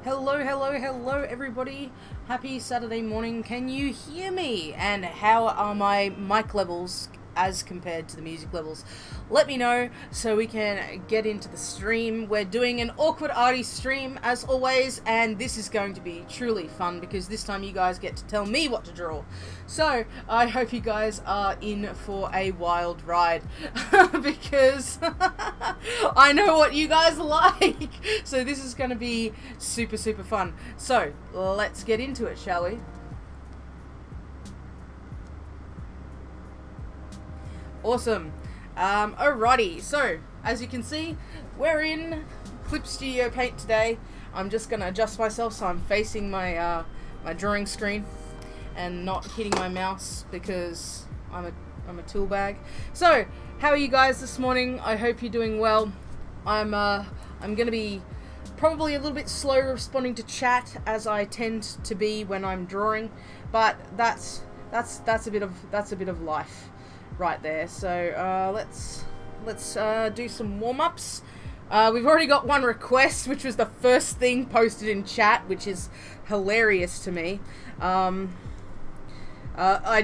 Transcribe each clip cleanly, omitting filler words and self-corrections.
Hello, hello, hello everybody. Happy Saturday morning. Can you hear me? And how are my mic levels as compared to the music levels? Let me know so we can get into the stream. We're doing an awkward Arty stream as always, and this is going to be truly fun because this time you guys get to tell me what to draw. So I hope you guys are in for a wild ride because I know what you guys like. So this is going to be super fun. So let's get into it, shall we? Awesome. Alrighty, so as you can see, we're in Clip Studio Paint today. I'm just gonna adjust myself so I'm facing my my drawing screen and not hitting my mouse because I'm a tool bag. So how are you guys this morning? I hope you're doing well. I'm gonna be probably a little bit slow responding to chat as I tend to be when I'm drawing, but that's a bit of life right there. So let's do some warm-ups. We've already got one request, which was the first thing posted in chat, which is hilarious to me. I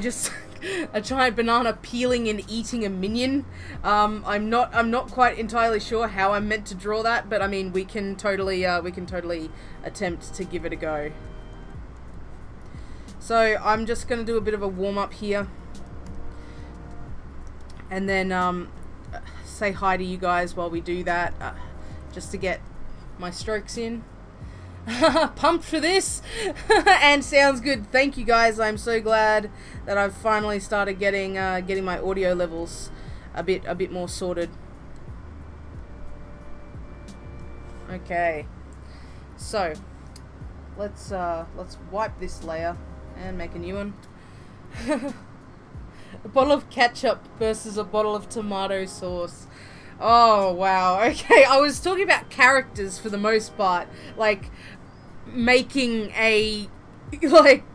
just a giant banana peeling and eating a minion. I'm not quite entirely sure how I'm meant to draw that, but I mean we can totally attempt to give it a go. So I'm just gonna do a bit of a warm-up here, and then say hi to you guys while we do that, just to get my strokes in. Pumped for this and sounds good. Thank you guys. I'm so glad that I've finally started getting my audio levels a bit more sorted. Okay, so let's wipe this layer and make a new one. A bottle of ketchup versus a bottle of tomato sauce. Oh wow. Okay, I was talking about characters for the most part, like making a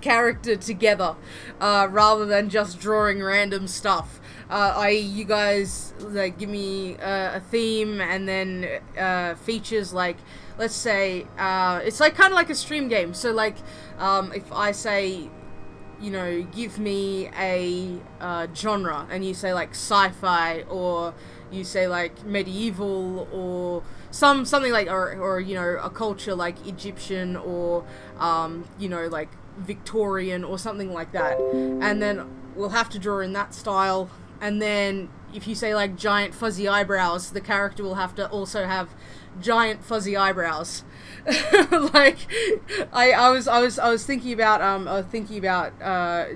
character together, rather than just drawing random stuff. You guys like give me a theme and then features, like let's say it's like kind of like a stream game. So like if I say, you know, give me a genre, and you say like sci-fi, or you say like medieval, or something like, or you know, a culture like Egyptian, or you know, like Victorian or something like that, and then we'll have to draw in that style. And then if you say like giant fuzzy eyebrows, the character will have to also have giant fuzzy eyebrows. Like I was thinking about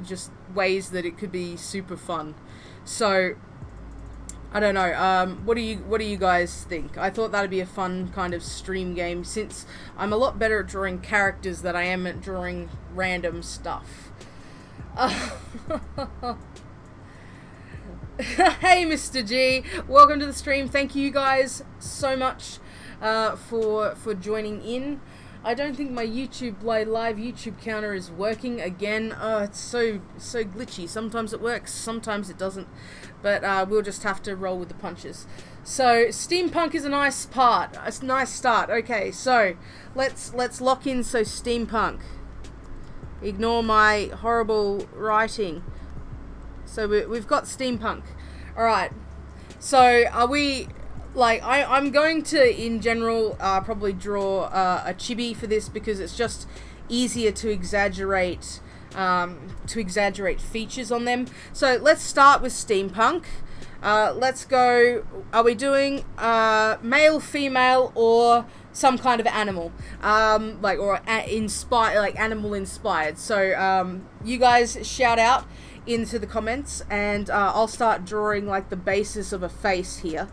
just ways that it could be super fun. So I don't know, what do you guys think? I thought that'd be a fun kind of stream game, since I'm a lot better at drawing characters than I am at drawing random stuff. Hey Mr. G, welcome to the stream. Thank you guys so much for joining in. I don't think my live YouTube counter is working again. Oh, it's so glitchy. Sometimes it works, sometimes it doesn't. But we'll just have to roll with the punches. So steampunk is a nice part. It's a nice start. Okay, so let's lock in. So steampunk. Ignore my horrible writing. So we've got steampunk. All right. So are we? Like I'm going to, in general, probably draw a chibi for this because it's just easier to exaggerate features on them. So let's start with steampunk. Let's go. Are we doing male, female, or some kind of animal? Like, or like animal inspired. So you guys shout out into the comments, and I'll start drawing like the basis of a face here.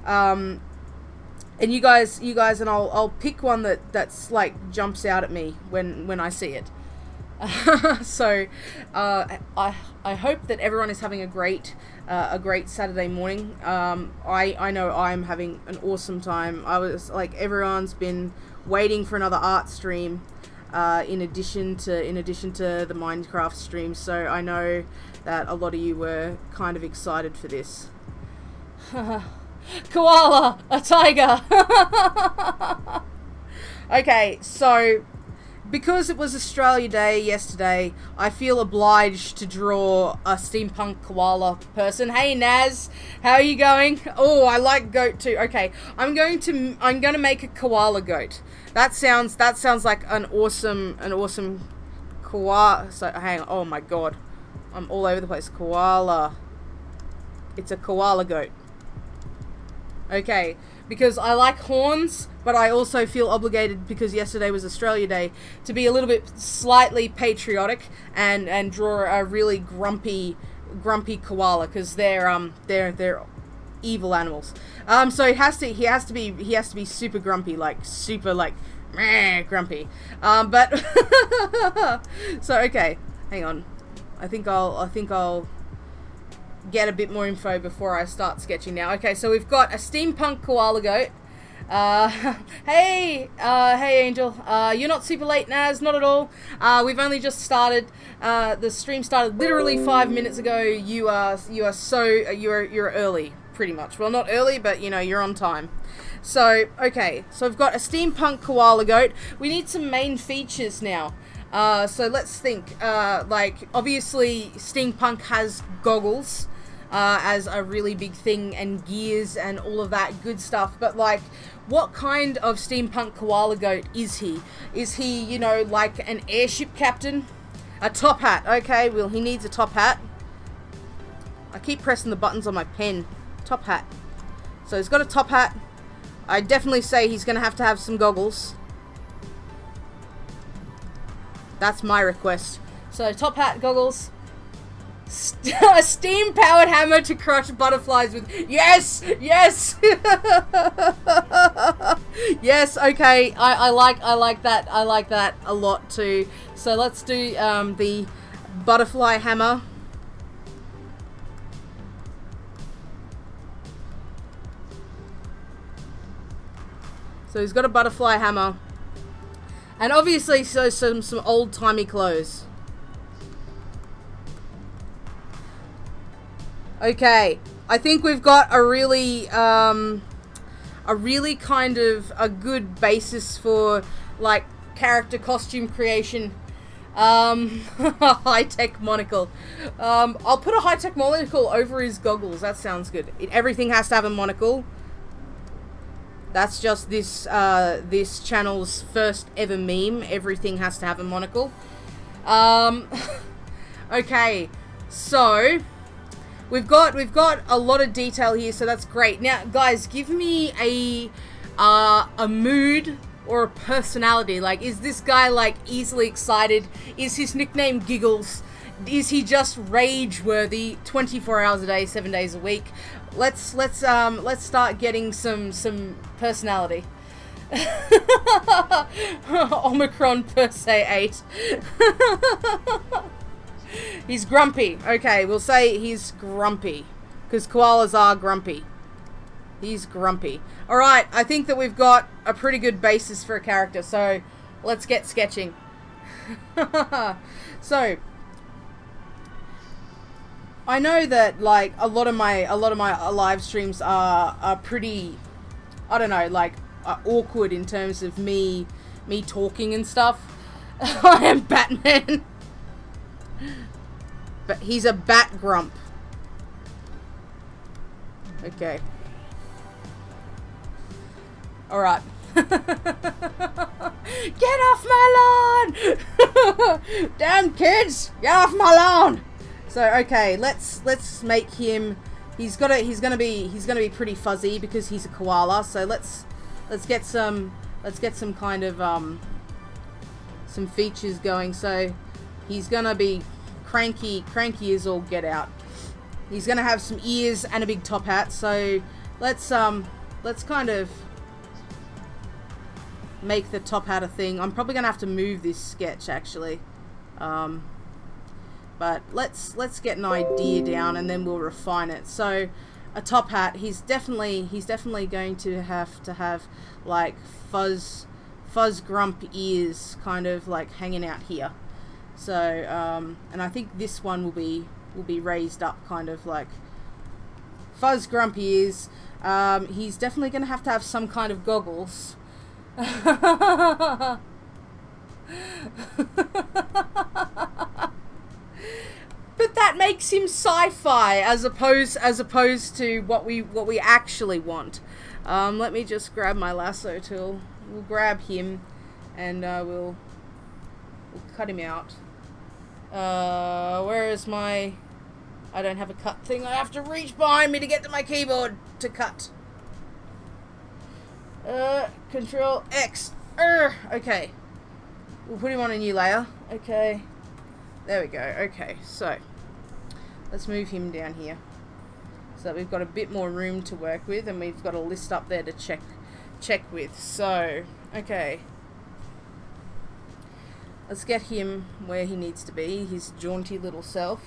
And you guys, and I'll pick one that's like jumps out at me when I see it. So I hope that everyone is having a great Saturday morning. I know I'm having an awesome time. I was like, everyone's been waiting for another art stream, in addition to the Minecraft stream. So I know that a lot of you were kind of excited for this. Koala, a tiger. Okay, so because it was Australia Day yesterday, I feel obliged to draw a steampunk koala person. Hey Naz, how are you going? Oh, I like goat too. Okay, I'm going to make a koala goat. That sounds like an awesome koala. So hang on. Oh my god, I'm all over the place. Koala. It's a koala goat. Okay, because I like horns, but I also feel obligated, because yesterday was Australia Day, to be a little bit slightly patriotic and draw a really grumpy koala, because they're evil animals. So he has to be super grumpy, like super like meh, grumpy. But so okay, hang on. I think I'll get a bit more info before I start sketching now. Okay, so we've got a steampunk koala goat. Hey Angel. You're not super late, Naz, not at all. We've only just started. The stream started literally 5 minutes ago. You're early, pretty much. Well, not early, but you know, you're on time. So, okay, so we've got a steampunk koala goat. We need some main features now. So let's think. Like, obviously, steampunk has goggles as a really big thing, and gears and all of that good stuff. But like, what kind of steampunk koala goat is he? Is he, you know, like an airship captain? A top hat. Okay, well, he needs a top hat. I keep pressing the buttons on my pen. Top hat. So he's got a top hat. I definitely say he's going to have some goggles. That's my request. So, top hat, goggles. A steam-powered hammer to crush butterflies with... Yes! Yes! Yes, okay. I like that. I like that a lot too. So, let's do the butterfly hammer. So, he's got a butterfly hammer. And obviously, so some old-timey clothes. Okay, I think we've got a really kind of a good basis for like character costume creation. High-tech monocle. I'll put a high-tech monocle over his goggles. That sounds good. Everything has to have a monocle. That's just this this channel's first ever meme. Everything has to have a monocle. Okay, so we've got a lot of detail here, so that's great. Now, guys, give me a mood or a personality. Like, is this guy like easily excited? Is his nickname Giggles? Is he just rage-worthy 24 hours a day, 7 days a week? Let's start getting some personality. Omicron per se 8. He's grumpy. Okay, we'll say he's grumpy, because koalas are grumpy. He's grumpy. Alright, I think that we've got a pretty good basis for a character, so let's get sketching. So, I know that like a lot of my live streams are pretty, I don't know, like awkward in terms of me talking and stuff. I am Batman. But he's a bat grump. Okay. Alright. Get off my lawn! Damn kids! Get off my lawn! So okay, let's make him. He's gonna be pretty fuzzy because he's a koala. So let's get some kind of some features going. So he's gonna be cranky as all get out. He's gonna have some ears and a big top hat. So let's kind of make the top hat a thing. I'm probably gonna have to move this sketch actually. But let's get an idea down and then we'll refine it. So a top hat, he's definitely going to have like fuzz grump ears kind of like hanging out here. So and I think this one will be raised up kind of like fuzz grump ears. He's definitely going to have some kind of goggles. But that makes him sci-fi as opposed to what we actually want. Let me just grab my lasso tool. We'll grab him, and we'll cut him out. Where is my... I don't have a cut thing. I have to reach behind me to get to my keyboard to cut. Control X. Okay. We'll put him on a new layer. Okay. There we go. Okay, so let's move him down here so that we've got a bit more room to work with, and we've got a list up there to check with. So, okay. Let's get him where he needs to be, his jaunty little self.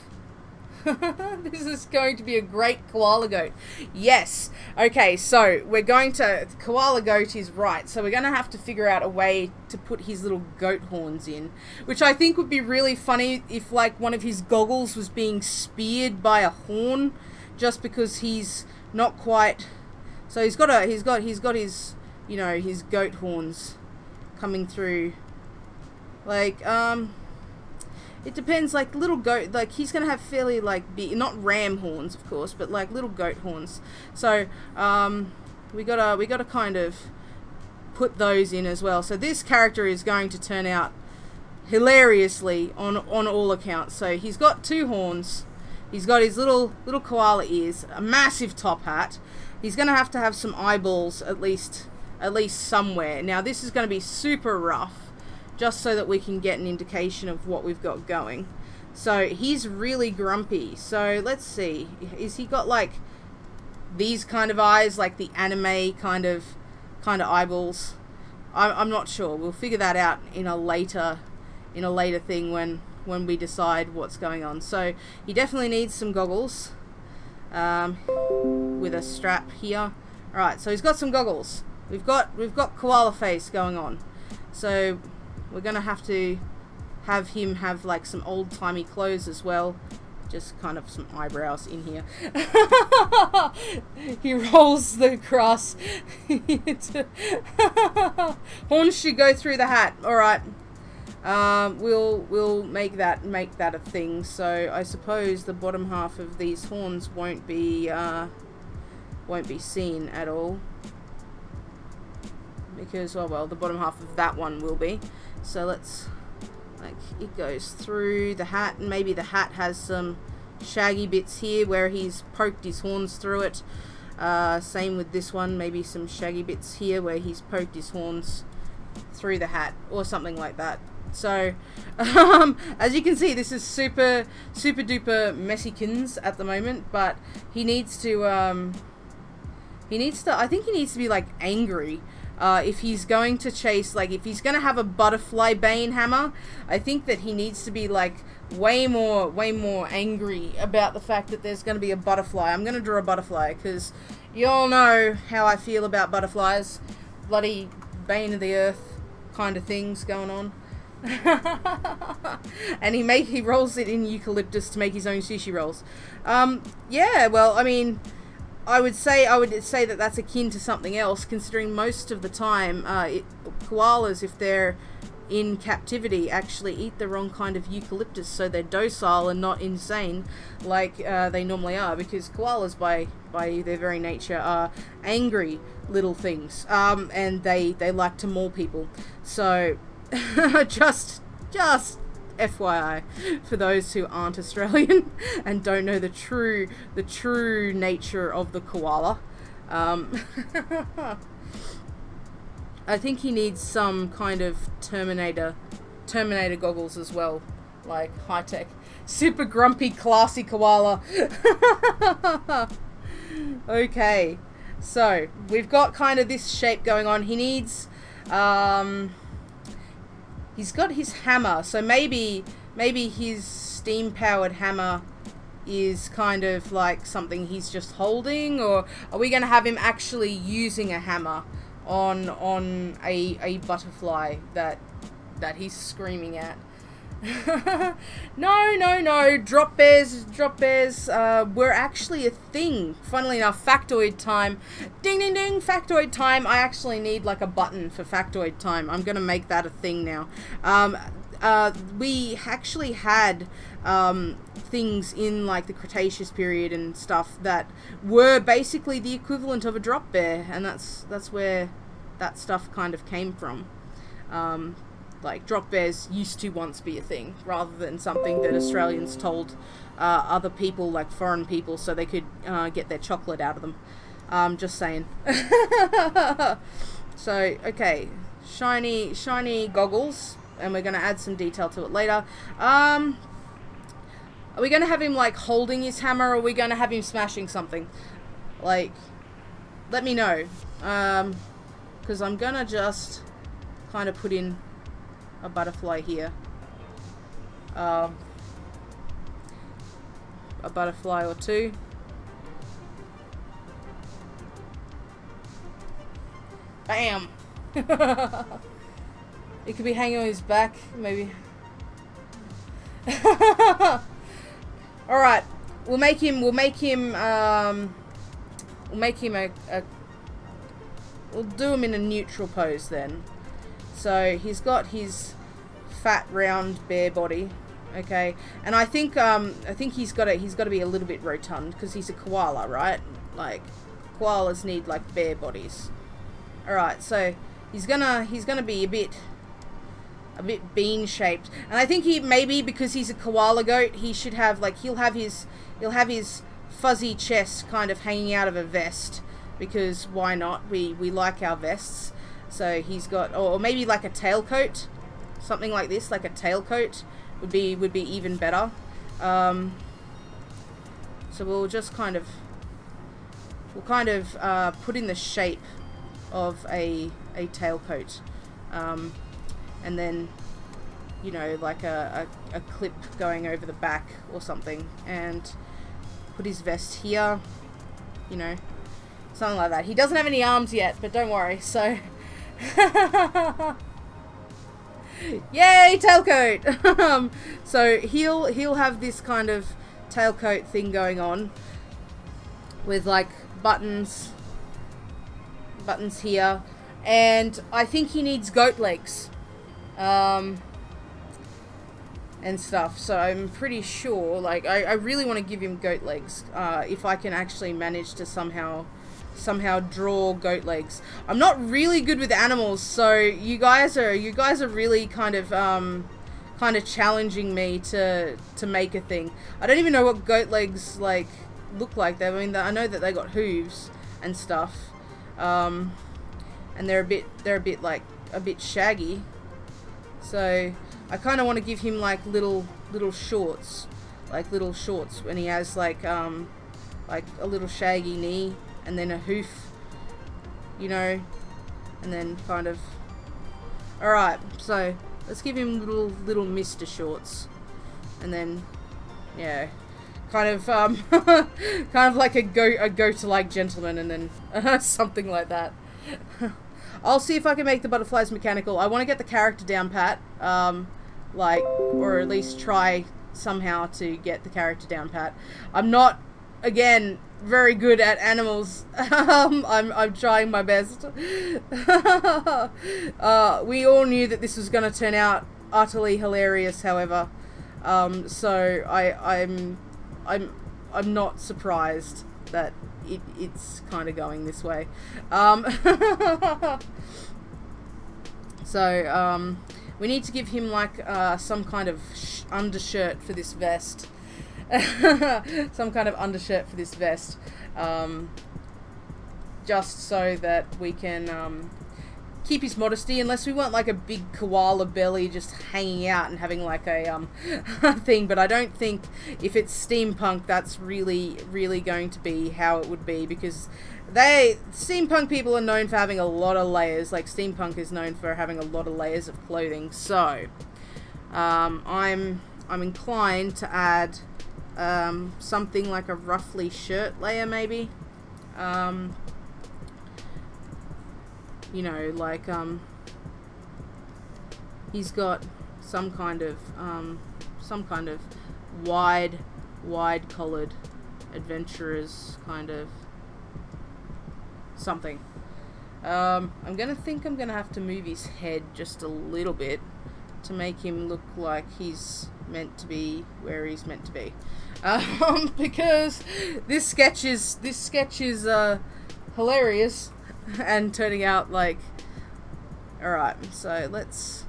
This is going to be a great koala goat. Yes. Okay, so we're going to... Koala goat is right. So we're going to have to figure out a way to put his little goat horns in. Which I think would be really funny if, like, one of his goggles was being speared by a horn. Just because he's not quite... So he's got his, you know, his goat horns coming through. Like, it depends, like, little goat, like, he's gonna have fairly, like, big, not ram horns, of course, but, like, little goat horns. So, we gotta kind of put those in as well. So this character is going to turn out hilariously on all accounts. So he's got 2 horns, he's got his little koala ears, a massive top hat. He's gonna have to have some eyeballs at least somewhere. Now this is gonna be super rough, just so that we can get an indication of what we've got going. So he's really grumpy. So let's see, is he got like these kind of eyes, like the anime kind of eyeballs? I'm not sure. We'll figure that out in a later thing when we decide what's going on. So he definitely needs some goggles with a strap here. All right, so he's got some goggles. We've got koala face going on. So we're gonna have to have him have like some old-timey clothes as well. Just kind of some eyebrows in here. He rolls the grass. Horns should go through the hat. All right. We'll make that a thing. So I suppose the bottom half of these horns won't be seen at all, because well the bottom half of that one will be. So let's, like, it goes through the hat, and maybe the hat has some shaggy bits here where he's poked his horns through it. Same with this one, maybe some shaggy bits here where he's poked his horns through the hat, or something like that. So as you can see, this is super duper messykins at the moment, but he needs to I think he needs to be like angry. If he's going to chase, like, if he's going to have a butterfly bane hammer, I think that he needs to be, like, way more angry about the fact that there's going to be a butterfly. I'm going to draw a butterfly, because you all know how I feel about butterflies. Bloody bane of the earth kind of things going on. And he rolls it in eucalyptus to make his own sushi rolls. Yeah, well, I mean... I would say that that's akin to something else, considering most of the time koalas, if they're in captivity, actually eat the wrong kind of eucalyptus, so they're docile and not insane like they normally are, because koalas by their very nature are angry little things, and they like to maul people. So just FYI, for those who aren't Australian and don't know the true nature of the koala. I think he needs some kind of Terminator goggles as well, like high-tech, super grumpy, classy koala. Okay, so we've got kind of this shape going on. He needs he's got his hammer, so maybe his steam-powered hammer is kind of like something he's just holding, or are we going to have him actually using a hammer on a butterfly that he's screaming at? No. Drop bears were actually a thing. Funnily enough, factoid time. Ding, ding, ding, factoid time. I actually need like a button for factoid time. I'm gonna make that a thing now. We actually had things in like the Cretaceous period and stuff that were basically the equivalent of a drop bear, and that's where that stuff kind of came from. Like, drop bears used to once be a thing, rather than something that Australians told other people, like foreign people, so they could get their chocolate out of them. Just saying. So, okay. Shiny goggles, and we're going to add some detail to it later. Are we going to have him, like, holding his hammer, or are we going to have him smashing something? Like, let me know. Because I'm going to just kind of put in a butterfly here. A butterfly or two. Bam! It could be hanging on his back, maybe. Alright. We'll make him we'll do him in a neutral pose then. So he's got his fat round bear body, okay, and I think he's got to be a little bit rotund because he's a koala, right? Like, koalas need like bear bodies. All right, so he's gonna be a bit bean shaped, and I think he maybe because he's a koala goat, he should have like he'll have his fuzzy chest kind of hanging out of a vest, because why not? We like our vests. So he's got, or maybe like a tailcoat, something like this, like a tailcoat would be even better. So we'll just kind of put in the shape of a tailcoat, and then, you know, like a clip going over the back or something, and put his vest here, you know, something like that. He doesn't have any arms yet, but don't worry. So. Yay, tailcoat! So he'll have this kind of tailcoat thing going on with like buttons here, and I think he needs goat legs and stuff. So I'm pretty sure, like, I really want to give him goat legs if I can actually manage to somehow draw goat legs. I'm not really good with animals, so you guys are really kind of challenging me to make a thing. I don't even know what goat legs like look like. I mean, I know that they got hooves and stuff, and they're a bit shaggy. So I kind of want to give him like little shorts, when he has like a little shaggy knee. And then a hoof, you know, and then kind of. Alright, so let's give him little Mr. shorts, and then, yeah, kind of like a go-to-like gentleman, and then something like that. I'll see if I can make the butterflies mechanical. I want to get the character down pat, like, or at least try somehow to get the character down pat. I'm not, again, very good at animals. I'm trying my best. We all knew that this was going to turn out utterly hilarious, however. So I'm not surprised that it's kind of going this way. So we need to give him like some kind of undershirt for this vest. Some kind of undershirt for this vest, just so that we can keep his modesty, unless we want like a big koala belly just hanging out and having like a thing. But I don't think if it's steampunk that's really going to be how it would be, because steampunk people are known for having a lot of layers. Like, steampunk is known for having a lot of layers of clothing. So I'm inclined to add something like a roughly shirt layer, maybe. You know, like, he's got some kind of wide collared adventurers kind of something. I'm gonna have to move his head just a little bit to make him look like he's meant to be where he's meant to be. Because this sketch is hilarious and turning out like, alright, so let's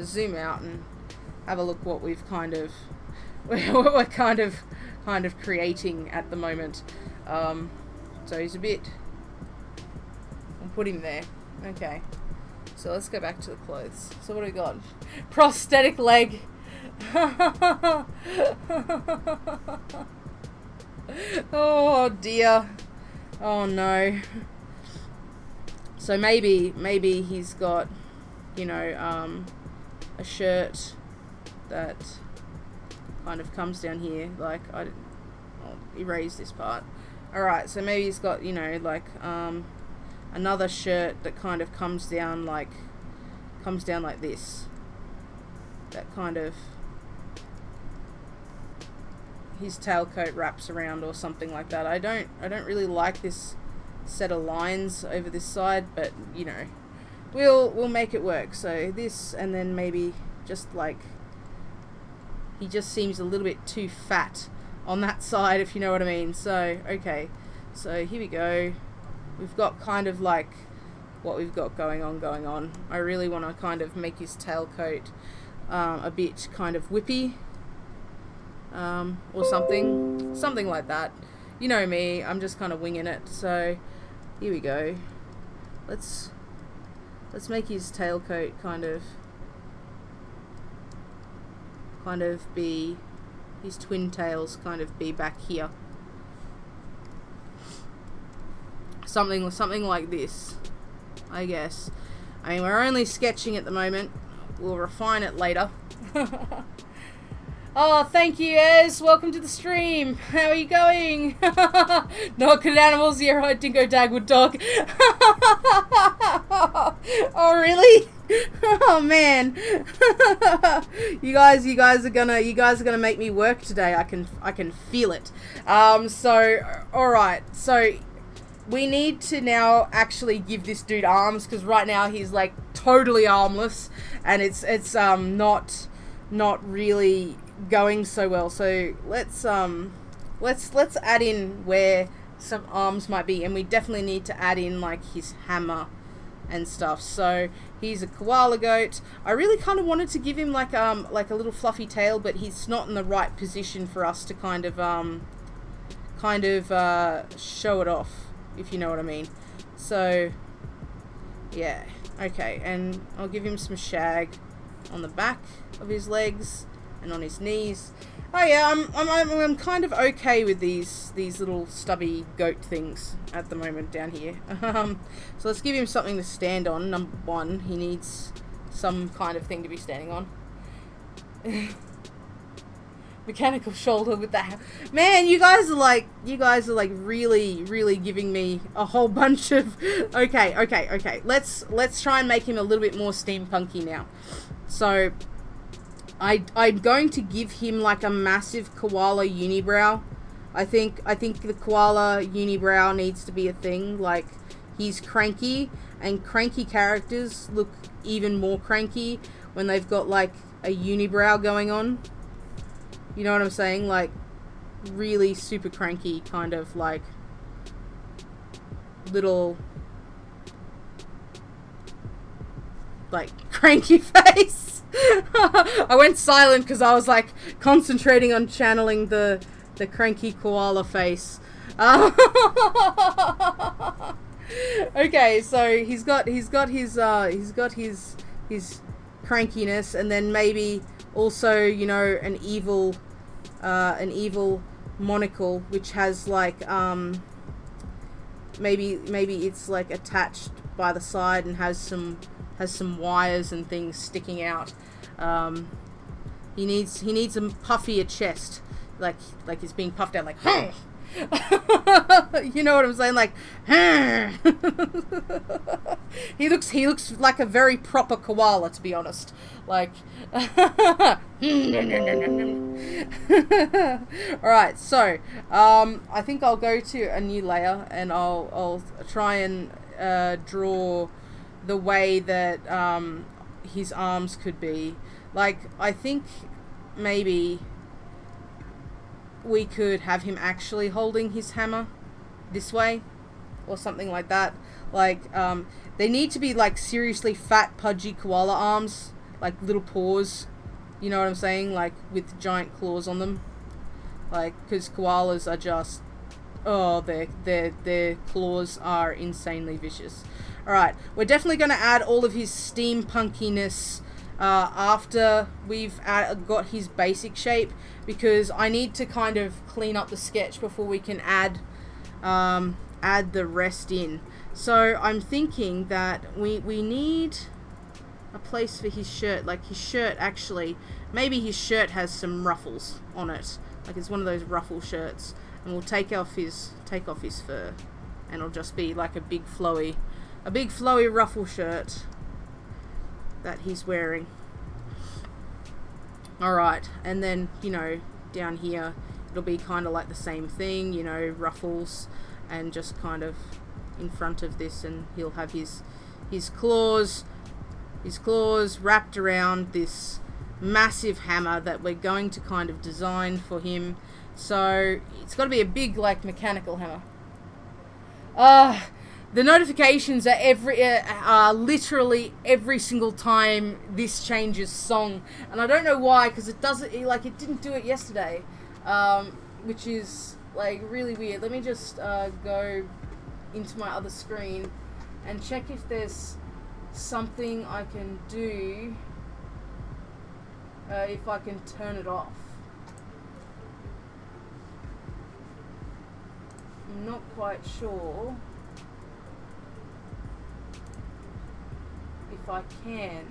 zoom out and have a look what we're kind of creating at the moment. So he's a bit, I'll put him there. Okay, so let's go back to the clothes. So what do we got? Prosthetic leg. Oh dear. Oh no. So maybe he's got, you know, a shirt that kind of comes down here, like, I'll erase this part. Alright, so maybe he's got, you know, like, another shirt that kind of comes down like this. That kind of, his tailcoat wraps around or something like that. I don't really like this set of lines over this side, but you know, we'll make it work. So this, and then maybe just like, he just seems a little bit too fat on that side, if you know what I mean. So okay, so here we go. We've got kind of like what we've got going on. I really want to kind of make his tailcoat a bit kind of whippy, or something like that. You know me, I'm just kind of winging it. So here we go. Let's make his tailcoat kind of be, his twin tails kind of be back here. Something like this, I guess. I mean, we're only sketching at the moment. We'll refine it later. Oh, thank you, Ez. Welcome to the stream. How are you going? Not good animals. Yeah, right. Dingo, Dagwood, dog. Oh, really? Oh man. you guys are gonna make me work today. I can feel it. So all right. So we need to now actually give this dude arms, because right now he's like totally armless, and it's not really going so well. So let's add in where some arms might be, and we definitely need to add in like his hammer and stuff. So he's a koala goat. I really kind of wanted to give him like a little fluffy tail, but he's not in the right position for us to kind of show it off, if you know what I mean. So yeah, okay, and I'll give him some shag on the back of his legs and on his knees. Oh yeah, I'm kind of okay with these little stubby goat things at the moment down here. So let's give him something to stand on. Number one, he needs some kind of thing to be standing on. Mechanical shoulder with that. Man, you guys are like really giving me a whole bunch of. Okay. Let's try and make him a little bit more steampunky now. So I'm going to give him like a massive koala unibrow. I think the koala unibrow needs to be a thing. Like, he's cranky, and cranky characters look even more cranky when they've got like a unibrow going on. You know what I'm saying? Like, really super cranky, kind of like little like cranky face. I went silent because I was like concentrating on channeling the cranky koala face. Okay, so he's got his crankiness, and then maybe also, you know, an evil monocle, which has like maybe it's like attached by the side and has some wires and things sticking out. He needs a puffier chest, like he's being puffed out, like you know what I'm saying, like He looks like a very proper koala, to be honest. Like, alright, so, I think I'll go to a new layer, and I'll try and, draw the way that, his arms could be. Like, I think maybe we could have him actually holding his hammer this way, or something like that. Like, they need to be, like, seriously fat, pudgy koala arms, like little paws, you know what I'm saying, like with giant claws on them, like, because koalas are just, oh, their claws are insanely vicious. Alright, we're definitely going to add all of his steampunkiness after we've got his basic shape, because I need to kind of clean up the sketch before we can add the rest in. So I'm thinking that we need a place for his shirt. Like, his shirt, actually, maybe his shirt has some ruffles on it, like it's one of those ruffle shirts, and we'll take off his fur, and it'll just be like a big flowy ruffle shirt that he's wearing. Alright, and then, you know, down here it'll be kind of like the same thing, you know, ruffles, and just kind of in front of this, and he'll have his claws wrapped around this massive hammer that we're going to kind of design for him. So it's got to be a big, like, mechanical hammer. The notifications are literally every single time this changes song, and I don't know why, because it didn't do it yesterday, which is, like, really weird. Let me just go into my other screen and check if there's something I can do, if I can turn it off. I'm not quite sure if I can.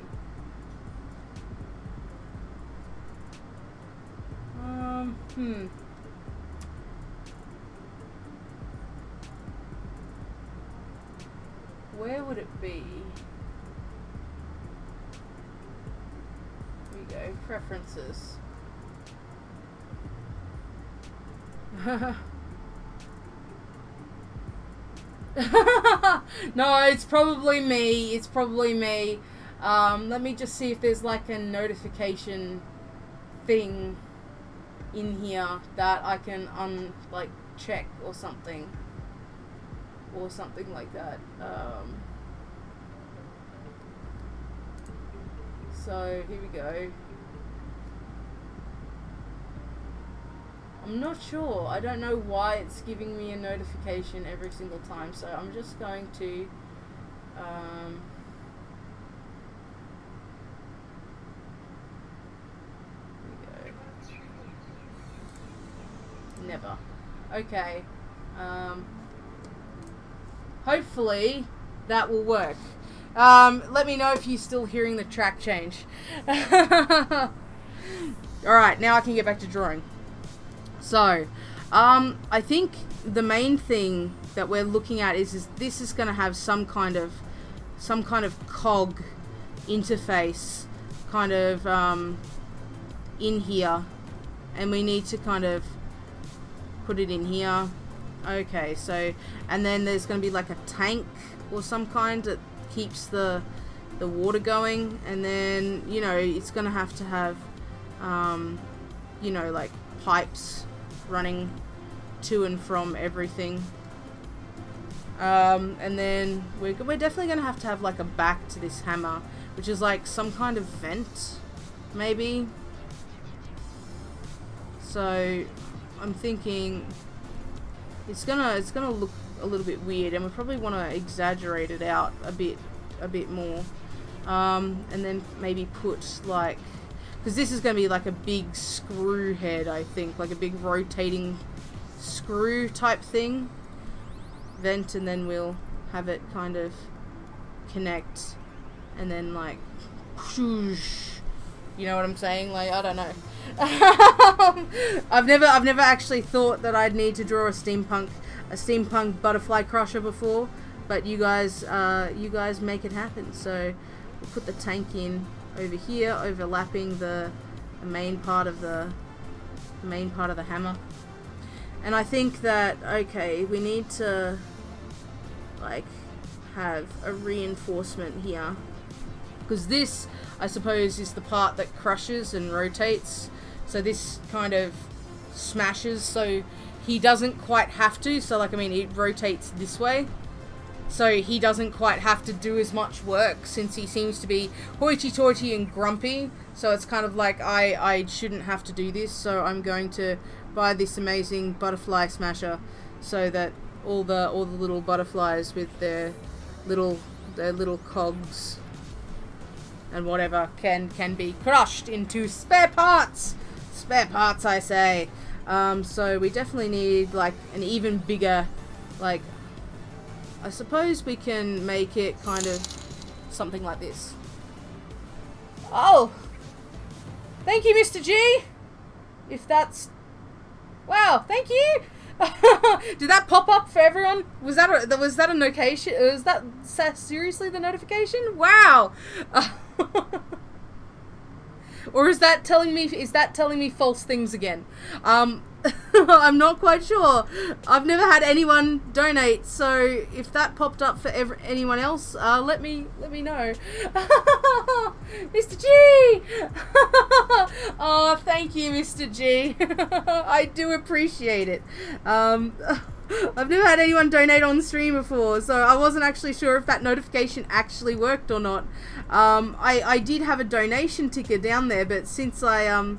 Where would it be? Here we go, preferences. No, it's probably me. Let me just see if there's like a notification thing in here that I can like check or something like that. So here we go. I'm not sure. I don't know why it's giving me a notification every single time, so I'm just going to here we go. Never. Okay. Hopefully that will work. Let me know if you're still hearing the track change. Alright, now I can get back to drawing. So, I think the main thing that we're looking at is this is going to have some kind of cog interface kind of in here, and we need to kind of put it in here. Okay, so, and then there's going to be like a tank or some kind that keeps the water going, and then, you know, it's going to have, you know, like pipes running to and from everything. And then we're definitely going to have like a back to this hammer, which is like some kind of vent, maybe. So I'm thinking it's gonna look a little bit weird, and we probably want to exaggerate it out a bit more, and then maybe put like, because this is going to be like a big screw head, I think, like a big rotating screw type thing, vent, and then we'll have it kind of connect, and then like, whoosh, you know what I'm saying? Like, I don't know. I've never actually thought that I'd need to draw a steampunk butterfly crusher before, but you guys make it happen. So we'll put the tank in over here, overlapping the main part of the hammer. And I think that, okay, we need to like have a reinforcement here, because this, I suppose, is the part that crushes and rotates. So this kind of smashes, so he doesn't quite have to. So like, I mean, it rotates this way, so he doesn't quite have to do as much work, since he seems to be hoity-toity and grumpy. So it's kind of like, I shouldn't have to do this, so I'm going to buy this amazing butterfly smasher, so that all the little butterflies with their little cogs and whatever can be crushed into spare parts. Spare parts, I say. So we definitely need like an even bigger, like, I suppose we can make it kind of something like this. Oh! Thank you, Mr. G! If that's... Wow, thank you! Did that pop up for everyone? Was that a notification? Was that seriously the notification? Wow! Or is that telling me false things again? I'm not quite sure. I've never had anyone donate, so if that popped up for anyone else, let me know. Mr. G! Oh, thank you, Mr. G. I do appreciate it. I've never had anyone donate on stream before, so I wasn't actually sure if that notification actually worked or not. I did have a donation ticker down there, but since I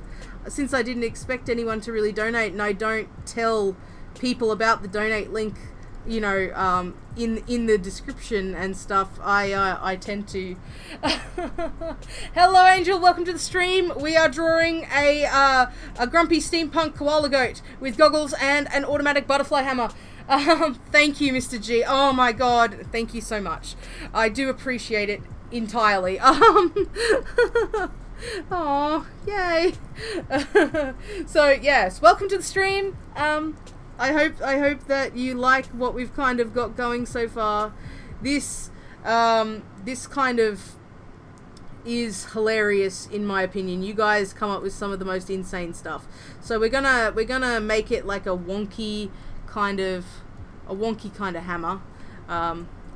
didn't expect anyone to really donate, and I don't tell people about the donate link, you know, in the description and stuff, I tend to. Hello, Angel. Welcome to the stream. We are drawing a grumpy steampunk koala goat with goggles and an automatic butterfly hammer. Thank you, Mr. G. Oh my God, thank you so much. I do appreciate it entirely. Oh, yay. So yes, welcome to the stream. I hope that you like what we've kind of got going so far. This kind of is hilarious in my opinion. You guys come up with some of the most insane stuff. So we're gonna make it like a wonky kind of hammer.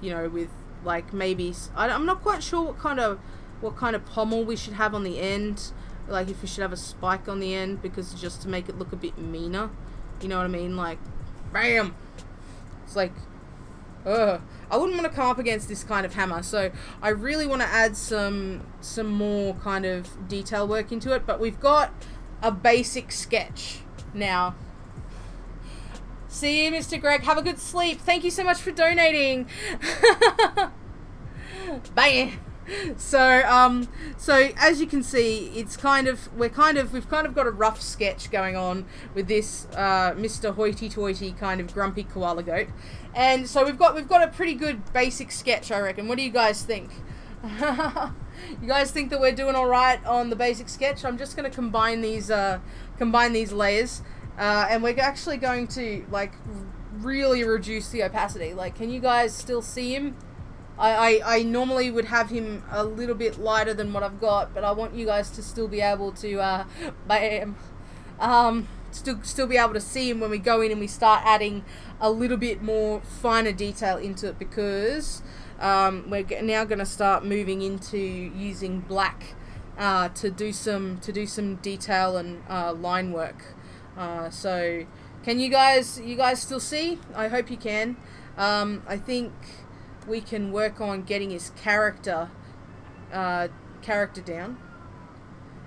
You know, with like maybe I'm not quite sure what kind of pommel we should have on the end. Like if we should have a spike on the end, because just to make it look a bit meaner. You know what I mean? Like, bam! It's like, ugh. I wouldn't want to come up against this kind of hammer, so I really want to add some more kind of detail work into it, but we've got a basic sketch now. See you, Mr. Greg. Have a good sleep. Thank you so much for donating. Bam! So as you can see, it's we've kind of got a rough sketch going on with this Mr. Hoity-toity kind of grumpy koala goat, and so we've got a pretty good basic sketch, I reckon. What do you guys think? You guys think that we're doing all right on the basic sketch? I'm just going to combine these layers, and we're actually going to like really reduce the opacity. Like, can you guys still see him? I normally would have him a little bit lighter than what I've got, but I want you guys to still be able to, still be able to see him when we go in and we start adding a little bit more finer detail into it, because we're now going to start moving into using black to do some detail and line work. So can you guys still see? I hope you can. I think we can work on getting his character down.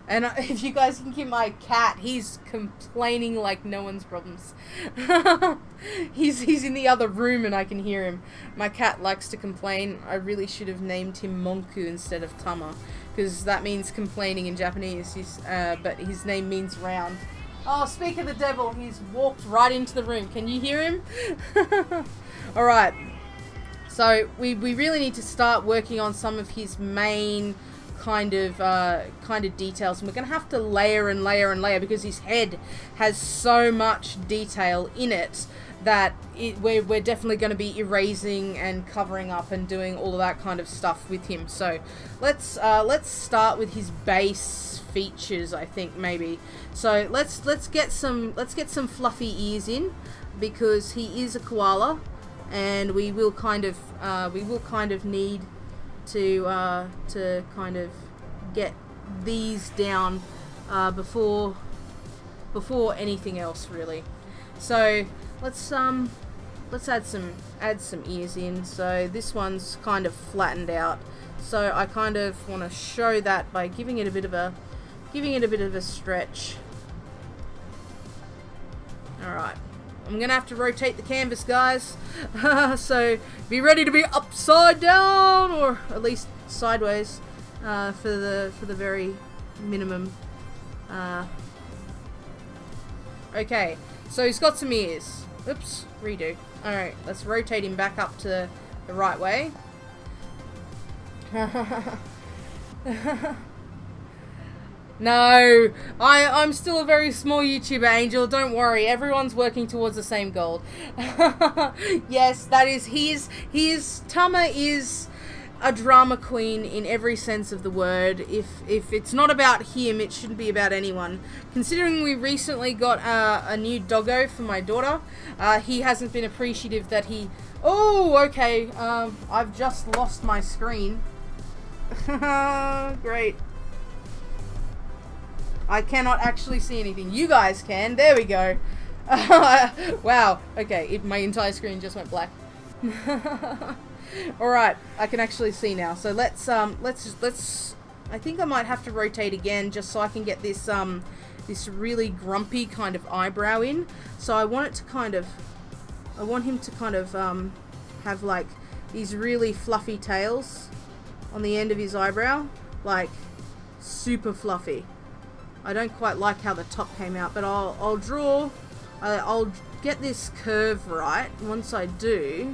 And if you guys can hear my cat, he's complaining like no one's problems. He's in the other room and I can hear him. My cat likes to complain. I really should have named him Monku instead of Tama, because that means complaining in Japanese. But his name means round. Oh, speak of the devil, he's walked right into the room. Can you hear him? Alright. So we really need to start working on some of his main kind of details, and we're gonna have to layer and layer and layer, because his head has so much detail in it that we're definitely going to be erasing and covering up and doing all of that kind of stuff with him. So let's start with his base features, I think, maybe. So let's get some fluffy ears in, because he is a koala, and we will kind of need to kind of get these down before anything else, really. So let's add some ears in. So this one's kind of flattened out, so I kind of want to show that by giving it a bit of a stretch. Alright, I'm gonna have to rotate the canvas, guys. So be ready to be upside down, or at least sideways, for the very minimum. Okay, so he's got some ears. Oops, redo. Alright, let's rotate him back up to the right way. No, I'm still a very small YouTuber, Angel. Don't worry, everyone's working towards the same goal. Yes, that is Tama is a drama queen in every sense of the word. If it's not about him, it shouldn't be about anyone. Considering we recently got a new doggo for my daughter, he hasn't been appreciative that he... Oh, okay, I've just lost my screen. Great. I cannot actually see anything. You guys can. There we go. Wow. Okay, my entire screen just went black. Alright, I can actually see now. So let's I think I might have to rotate again just so I can get this this really grumpy kind of eyebrow in. So I want him to kind of have like these really fluffy tails on the end of his eyebrow, like super fluffy. I don't quite like how the top came out, but I'll get this curve right once I do,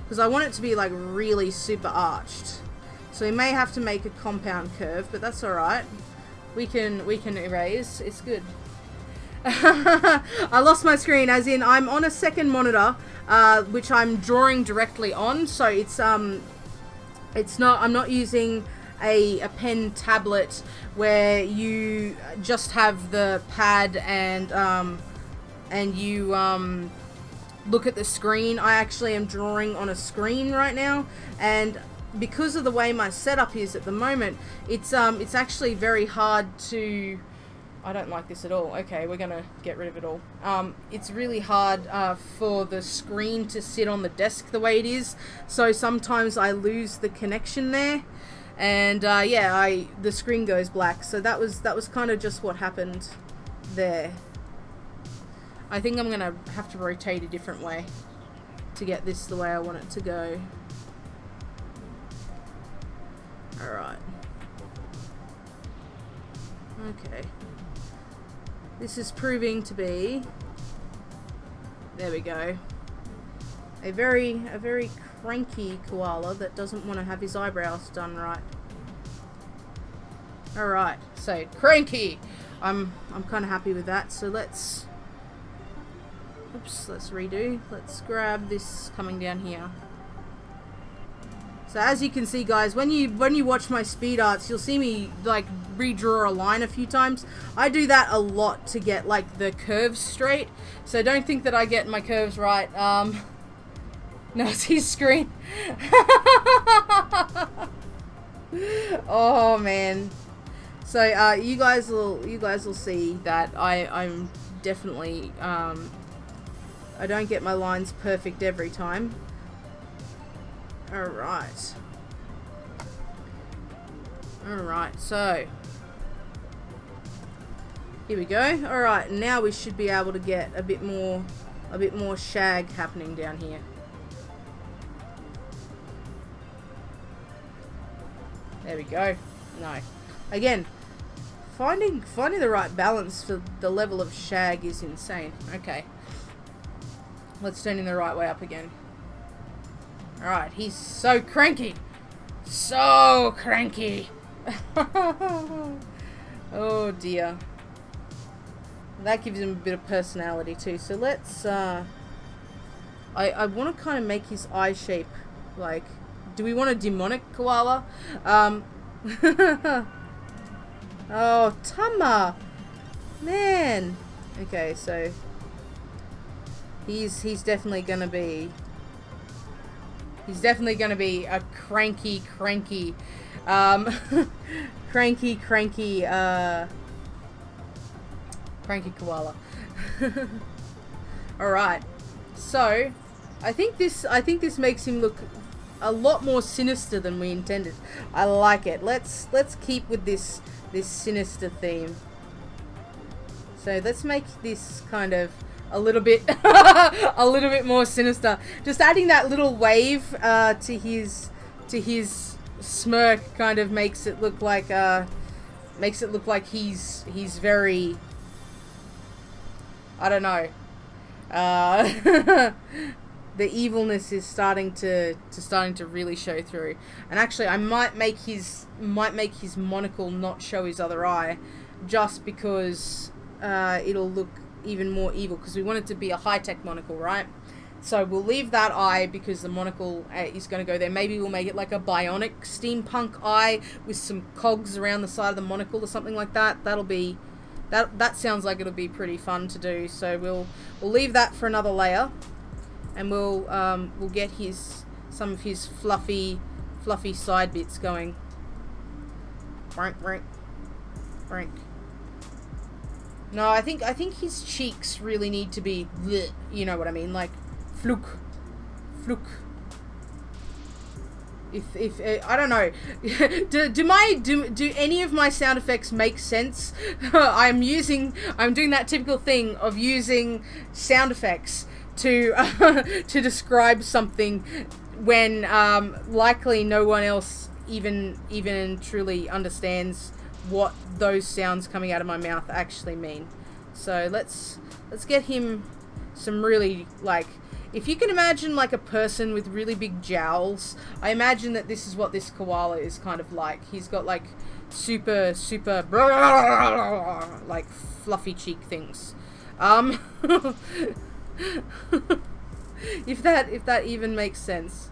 because I want it to be like really super arched. So we may have to make a compound curve, but that's alright. We can erase. It's good. I lost my screen, as in I'm on a second monitor, which I'm drawing directly on. So I'm not using a pen tablet where you just have the pad and you look at the screen. I actually am drawing on a screen right now, and because of the way my setup is at the moment, it's actually very hard to... I don't like this at all. Okay, we're gonna get rid of it all. It's really hard for the screen to sit on the desk the way it is, so sometimes I lose the connection there, and yeah, the screen goes black. So that was kind of just what happened there. I think I'm gonna have to rotate a different way to get this the way I want it to go. Alright. Okay. This is proving to be, there we go, a very cranky koala that doesn't want to have his eyebrows done right. Alright, so cranky. I'm kind of happy with that. So let's redo. Let's grab this coming down here. So as you can see, guys, when you watch my speed arts, you'll see me like redraw a line a few times. I do that a lot to get like the curves straight. So don't think that I get my curves right. No, it's his screen. Oh man. So you guys will see that I'm definitely I don't get my lines perfect every time. Alright. Alright, so here we go. Alright, now we should be able to get a bit more shag happening down here. There we go. No. Again, finding the right balance for the level of shag is insane. Okay. Let's turn him the right way up again. Alright, he's so cranky. So cranky. Oh dear. That gives him a bit of personality too. So let's I want to kind of make his eye shape like... Do we want a demonic koala? Oh, Tama! Man! Okay, so... He's definitely gonna be... He's definitely gonna be a cranky koala. Alright. So, I think this makes him look a lot more sinister than we intended. I like it. Let's keep with this sinister theme. So let's make this kind of a little bit a little bit more sinister. Just adding that little wave to his smirk kind of makes it look like he's very, I don't know. The evilness is starting to really show through. And actually, I might make his monocle not show his other eye, just because it'll look even more evil, because we want it to be a high-tech monocle, right? So we'll leave that eye because the monocle is going to go there. Maybe we'll make it like a bionic steampunk eye with some cogs around the side of the monocle or something like that. That sounds like it'll be pretty fun to do. So we'll leave that for another layer, and we'll get some of his fluffy side bits going. Frank. No, I think his cheeks really need to be, you know what I mean, like fluke. If I don't know, do any of my sound effects make sense? I'm doing that typical thing of using sound effects to describe something when likely no one else even truly understands what those sounds coming out of my mouth actually mean. So let's get him some really, like, if you can imagine like a person with really big jowls, I imagine that this is what this koala is kind of like. He's got like super like fluffy cheek things. If that even makes sense.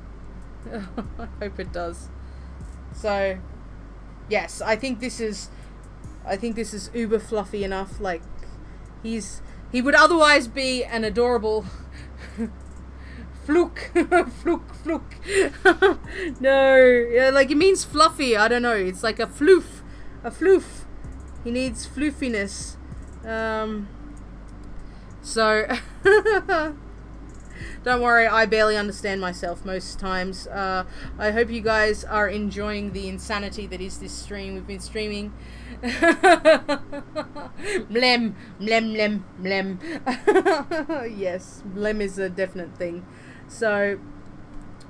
I hope it does. So yes, I think this is uber fluffy enough. Like he would otherwise be an adorable fluke. No, yeah, like it means fluffy. I don't know. It's like a floof. He needs floofiness. So don't worry, I barely understand myself most times. I hope you guys are enjoying the insanity that is this stream. We've been streaming. Mlem. Yes, mlem is a definite thing. So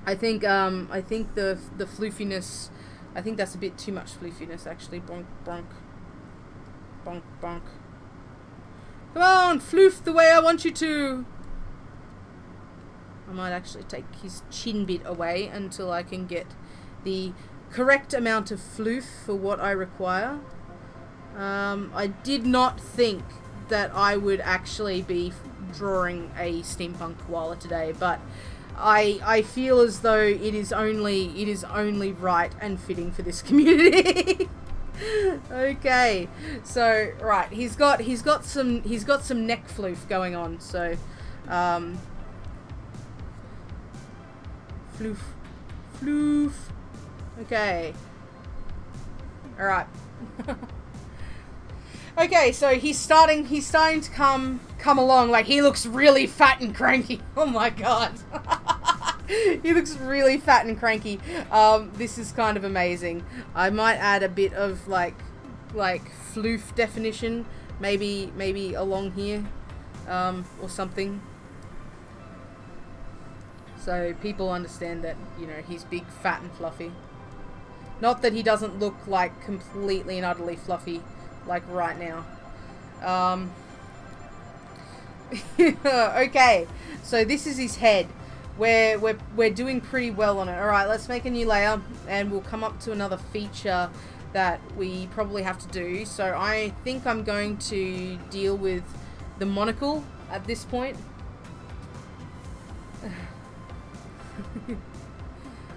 I think the floofiness, I think that's a bit too much floofiness actually. Bonk. Come on, floof the way I want you to. I might actually take his chin bit away until I can get the correct amount of floof for what I require. I did not think that I would actually be drawing a steampunk koala today, but I feel as though it is only right and fitting for this community. Okay, so right, he's got some neck floof going on. So floof. Okay. All right. Okay, so he's starting to come along. Like, he looks really fat and cranky. Oh my god. He looks really fat and cranky. This is kind of amazing. I might add a bit of like floof definition, maybe along here, or something. So people understand that, you know, he's big, fat and fluffy. Not that he doesn't look like completely and utterly fluffy, like right now. Okay, so this is his head. We're doing pretty well on it. Alright, let's make a new layer, and we'll come up to another feature that we probably have to do. So I think I'm going to deal with the monocle at this point.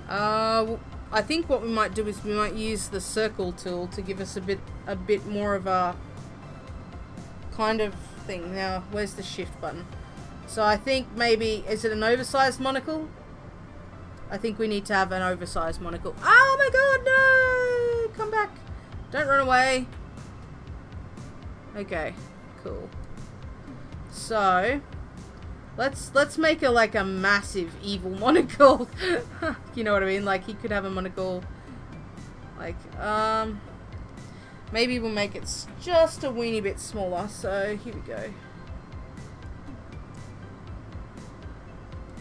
I think what we might do is we might use the circle tool to give us a bit more of a kind of thing. Now, where's the shift button? So I think maybe, is it an oversized monocle? I think we need to have an oversized monocle. Oh my god, no! Come back. Don't run away. Okay, cool. So, let's make it like a massive evil monocle. You know what I mean? Like, he could have a monocle. Like, maybe we'll make it just a weeny bit smaller. So, here we go.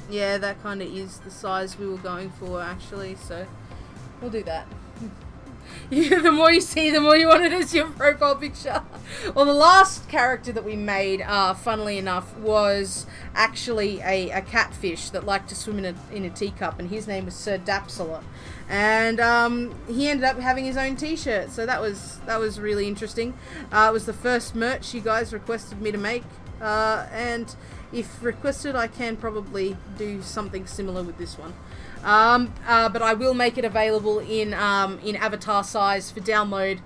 Yeah, that kind of is the size we were going for, actually, so we'll do that. Yeah, the more you see, the more you want it as your profile picture. Well, the last character that we made, funnily enough, was actually a catfish that liked to swim in a teacup, and his name was Sir Dapsula. And he ended up having his own t-shirt, so that was really interesting. It was the first merch you guys requested me to make, and if requested, I can probably do something similar with this one. But I will make it available in avatar size for download,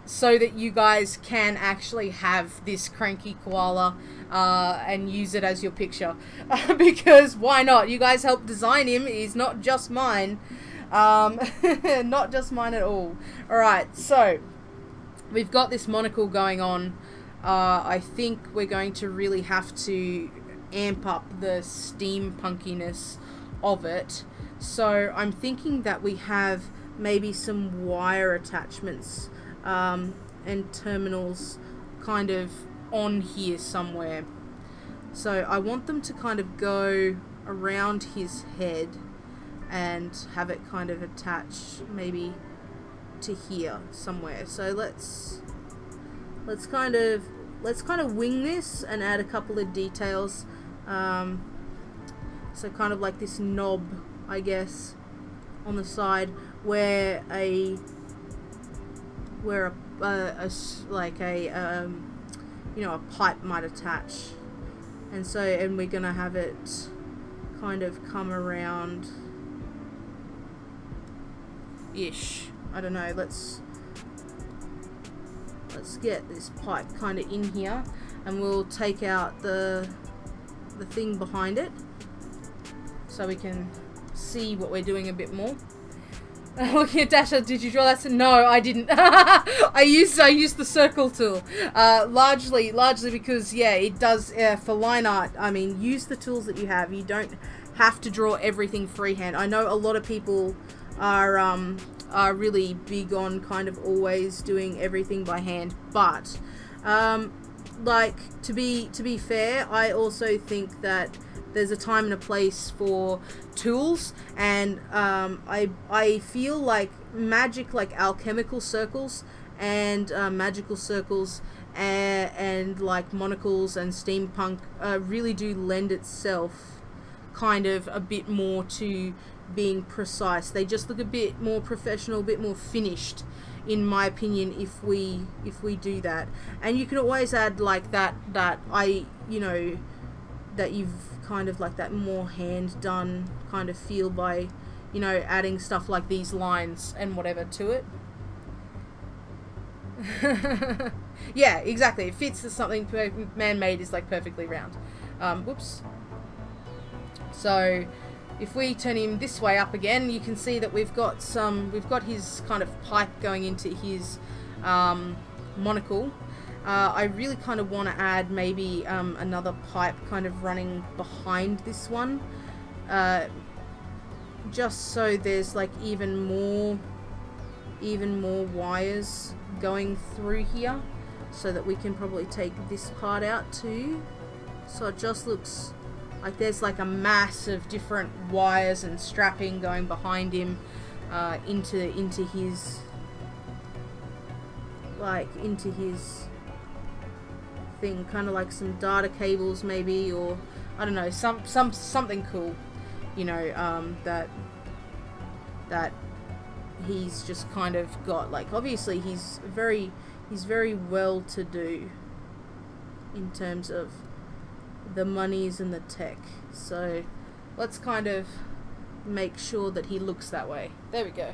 so that you guys can actually have this cranky koala and use it as your picture. Because why not? You guys helped design him. He's not just mine. Not just mine at all. Alright, so we've got this monocle going on. I think we're going to really have to amp up the steampunkiness of it. So I'm thinking that we have maybe some wire attachments and terminals kind of on here somewhere. So I want them to kind of go around his head and have it kind of attach maybe to here somewhere. So let's kind of wing this and add a couple of details. So kind of like this knob, I guess, on the side where a pipe might attach, and we're gonna have it kind of come around ish. I don't know. Let's get this pipe kind of in here, and we'll take out the thing behind it so we can see what we're doing a bit more. Looking at Dasha, did you draw that? No, I didn't. I used the circle tool, largely because, yeah, it does for line art. I mean, use the tools that you have. You don't have to draw everything freehand. I know a lot of people are really big on kind of always doing everything by hand, but like, to be fair, I also think that there's a time and a place for tools, and I feel like magic, like alchemical circles and magical circles and like monocles and steampunk really do lend itself kind of a bit more to being precise. They just look a bit more professional, a bit more finished, in my opinion, if we do that. And you can always add like that you've kind of like that more hand done kind of feel by, you know, adding stuff like these lines and whatever to it. Yeah, exactly. It fits as something man-made is like perfectly round. Whoops. So if we turn him this way up again, you can see that we've got his kind of pipe going into his monocle. I really kind of want to add maybe another pipe kind of running behind this one, just so there's like even more wires going through here, so that we can probably take this part out too. So it just looks like there's like a mass of different wires and strapping going behind him into his thing, kind of like some data cables maybe, or I don't know, something cool, you know, that he's just kind of got. Like, obviously he's very well to do in terms of the monies and the tech, so let's kind of make sure that he looks that way. There we go.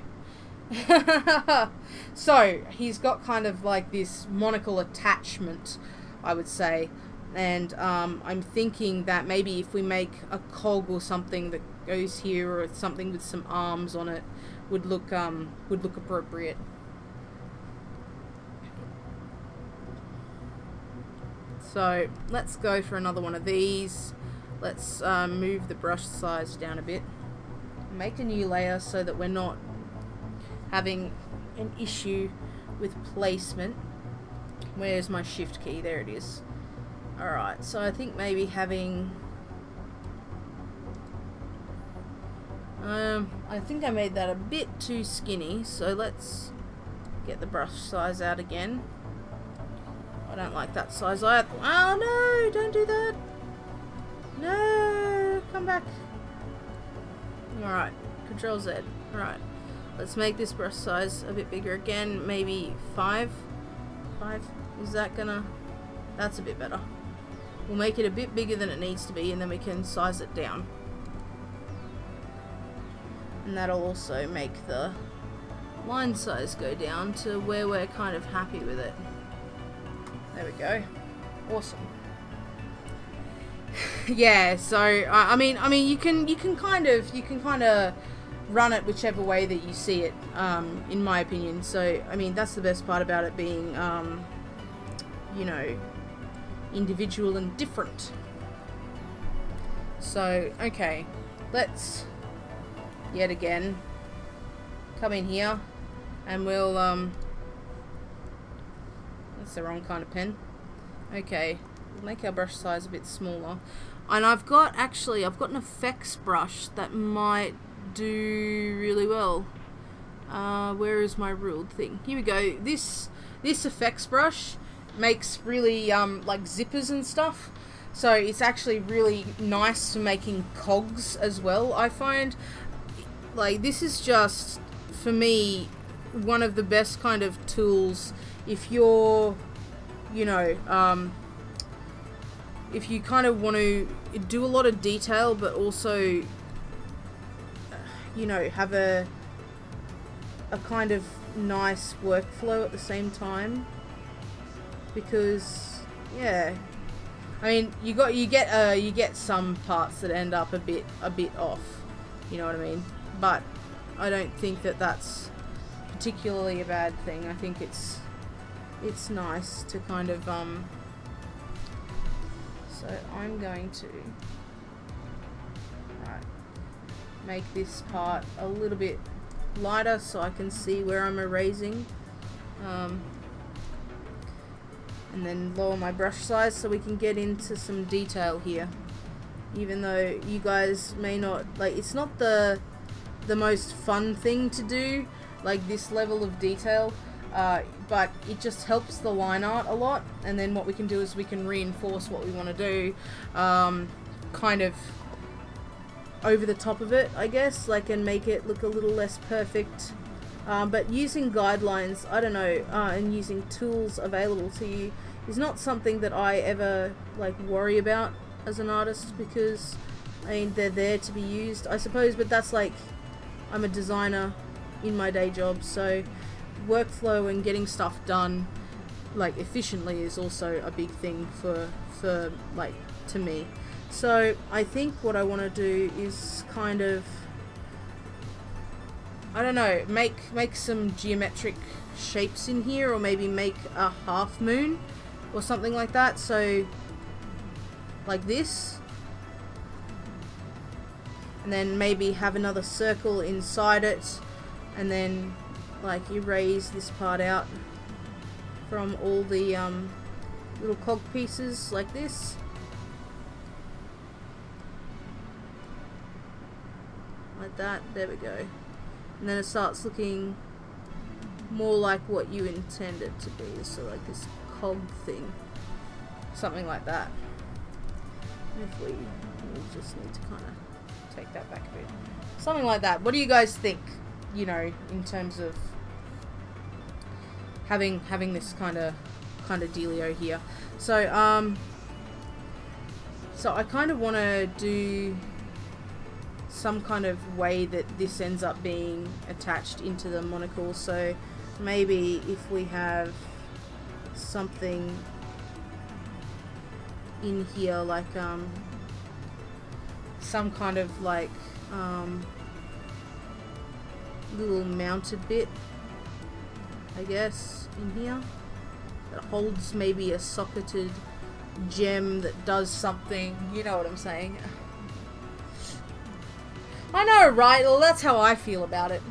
So he's got kind of like this monocle attachment, I would say, and I'm thinking that maybe if we make a cog or something that goes here, or something with some arms on it, would look appropriate. So let's go for another one of these. Let's move the brush size down a bit, make a new layer so that we're not having an issue with placement. Where's my shift key? There it is. Alright, so I think maybe having I think I made that a bit too skinny, so let's get the brush size out again. I don't like that size either. Oh no, don't do that. No, come back. Alright, Control Z. Alright, let's make this brush size a bit bigger again, maybe 5. Is that gonna... That's a bit better. We'll make it a bit bigger than it needs to be, and then we can size it down. And that'll also make the line size go down to where we're kind of happy with it. There we go. Awesome. Yeah, so I mean you can kind of run it whichever way that you see it, in my opinion. So I mean, that's the best part about it being you know, individual and different. So okay, let's yet again come in here and we'll that's the wrong kind of pen. Okay, we'll make our brush size a bit smaller, and I've got an effects brush that might do really well. Where is my ruled thing? Here we go. This effects brush makes really like zippers and stuff, so it's actually really nice for making cogs as well. I find like this is just, for me, one of the best kind of tools if you're, you know, if you kind of want to do a lot of detail but also, you know, have a kind of nice workflow at the same time. Because yeah, I mean, you get some parts that end up a bit off, you know what I mean? But I don't think that that's particularly a bad thing. I think it's nice to kind of so I'm going to make this part a little bit lighter so I can see where I'm erasing, and then lower my brush size so we can get into some detail here. Even though you guys may not like, it's not the most fun thing to do, like this level of detail, but it just helps the line art a lot. And then what we can do is we can reinforce what we want to do, kind of over the top of it, I guess, like, and make it look a little less perfect. But using guidelines, I don't know, and using tools available to you is not something that I ever like worry about as an artist, because I mean, they're there to be used, I suppose, but that's like, I'm a designer in my day job, so workflow and getting stuff done like efficiently is also a big thing for like, to me. So I think what I want to do is kind of, I don't know, make some geometric shapes in here, or maybe make a half moon or something like that. So like this, and then maybe have another circle inside it, and then like erase this part out from all the little cog pieces like this. Like that, there we go. And then it starts looking more like what you intend it to be, so like this cog thing, something like that. And if we just need to kind of take that back a bit, something like that. What do you guys think, you know, in terms of having this kind of dealio here? So so I kind of want to do some kind of way that this ends up being attached into the monocle. So maybe if we have something in here, like some kind of like little mounted bit, I guess, in here that holds maybe a socketed gem that does something, you know what I'm saying. I know, right? Well, that's how I feel about it.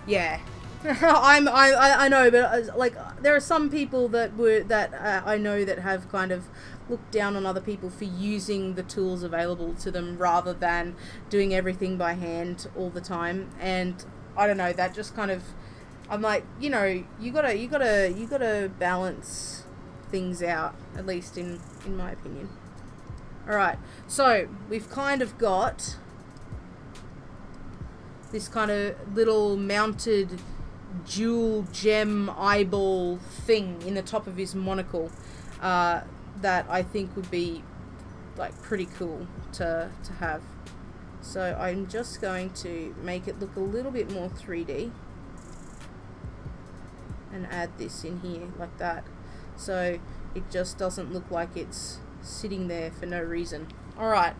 Yeah. I know, but like there are some people that I know that have kind of looked down on other people for using the tools available to them rather than doing everything by hand all the time. And I don't know, that just kind of, I'm like, you know, you gotta balance things out, at least in my opinion. Alright, so we've kind of got this kind of little mounted jewel gem eyeball thing in the top of his monocle that I think would be like pretty cool to have. So I'm just going to make it look a little bit more 3D and add this in here like that, so it just doesn't look like it's sitting there for no reason. Alright,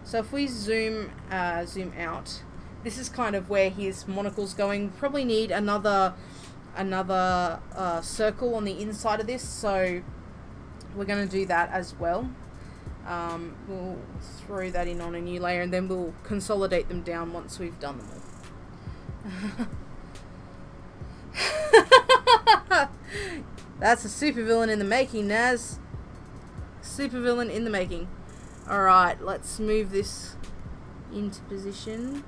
so if we zoom out, this is kind of where his monocle's going. Probably need another circle on the inside of this, so we're going to do that as well. We'll throw that in on a new layer and then we'll consolidate them down once we've done them all. That's a supervillain in the making, Naz. Supervillain in the making. Alright, let's move this into position.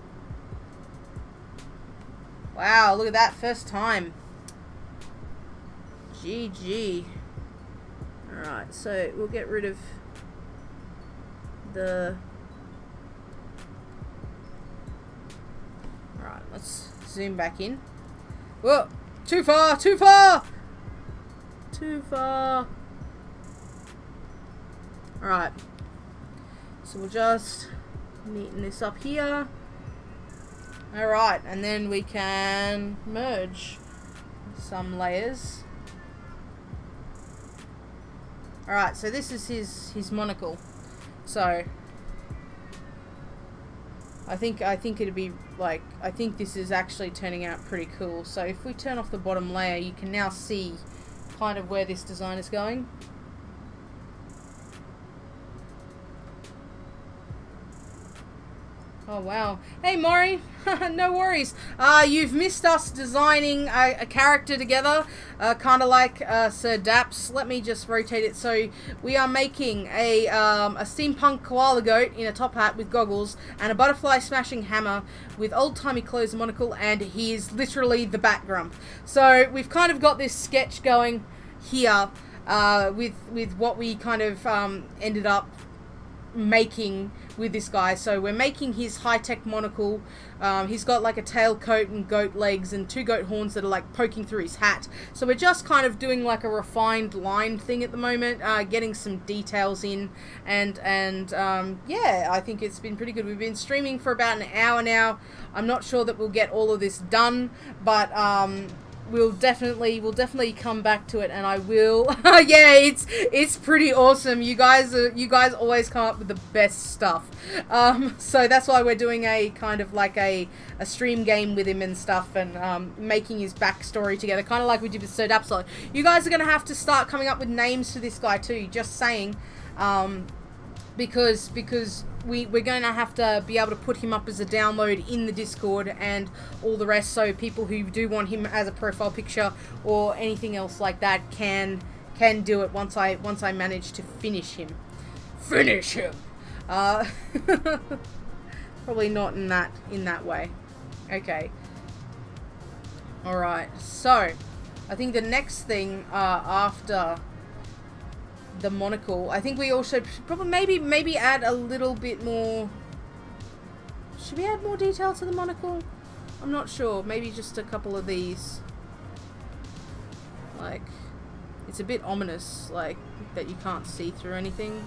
Wow, look at that, first time. GG. Alright, so we'll get rid of the... Alright, let's zoom back in. Whoa! Too far! Too far! Too far! Alright. So we'll just neaten this up here. Alright, and then we can merge some layers. Alright, so this is his monocle. So I think it'd be like, I think this is actually turning out pretty cool. So if we turn off the bottom layer, you can now see kind of where this design is going. Oh wow. Hey Maury, no worries. You've missed us designing a character together, kind of like Sir Daps. Let me just rotate it. So we are making a steampunk koala goat in a top hat with goggles and a butterfly smashing hammer with old-timey clothes and monocle, and he is literally the Batgrump. So we've kind of got this sketch going here with what we kind of ended up making with this guy. So we're making his high-tech monocle. He's got like a tailcoat and goat legs and two goat horns that are like poking through his hat. So we're just kind of doing like a refined line thing at the moment, getting some details in, and yeah, I think it's been pretty good. We've been streaming for about an hour now. I'm not sure that we'll get all of this done, but we'll definitely come back to it, and I will. Yeah, it's pretty awesome. You guys always come up with the best stuff. So that's why we're doing a kind of like a stream game with him and stuff, and making his backstory together, kind of like we did with Sir Dapsol. You guys are gonna have to start coming up with names for this guy too. Just saying, because we're going to have to be able to put him up as a download in the Discord and all the rest, so people who do want him as a profile picture or anything else like that can do it once I manage to finish him. Finish him. Probably not in that way. Okay. All right. So, I think the next thing after the monocle, I think we also probably maybe add a little bit more. Should we add more detail to the monocle? I'm not sure. Maybe just a couple of these. Like, it's a bit ominous, like that you can't see through anything.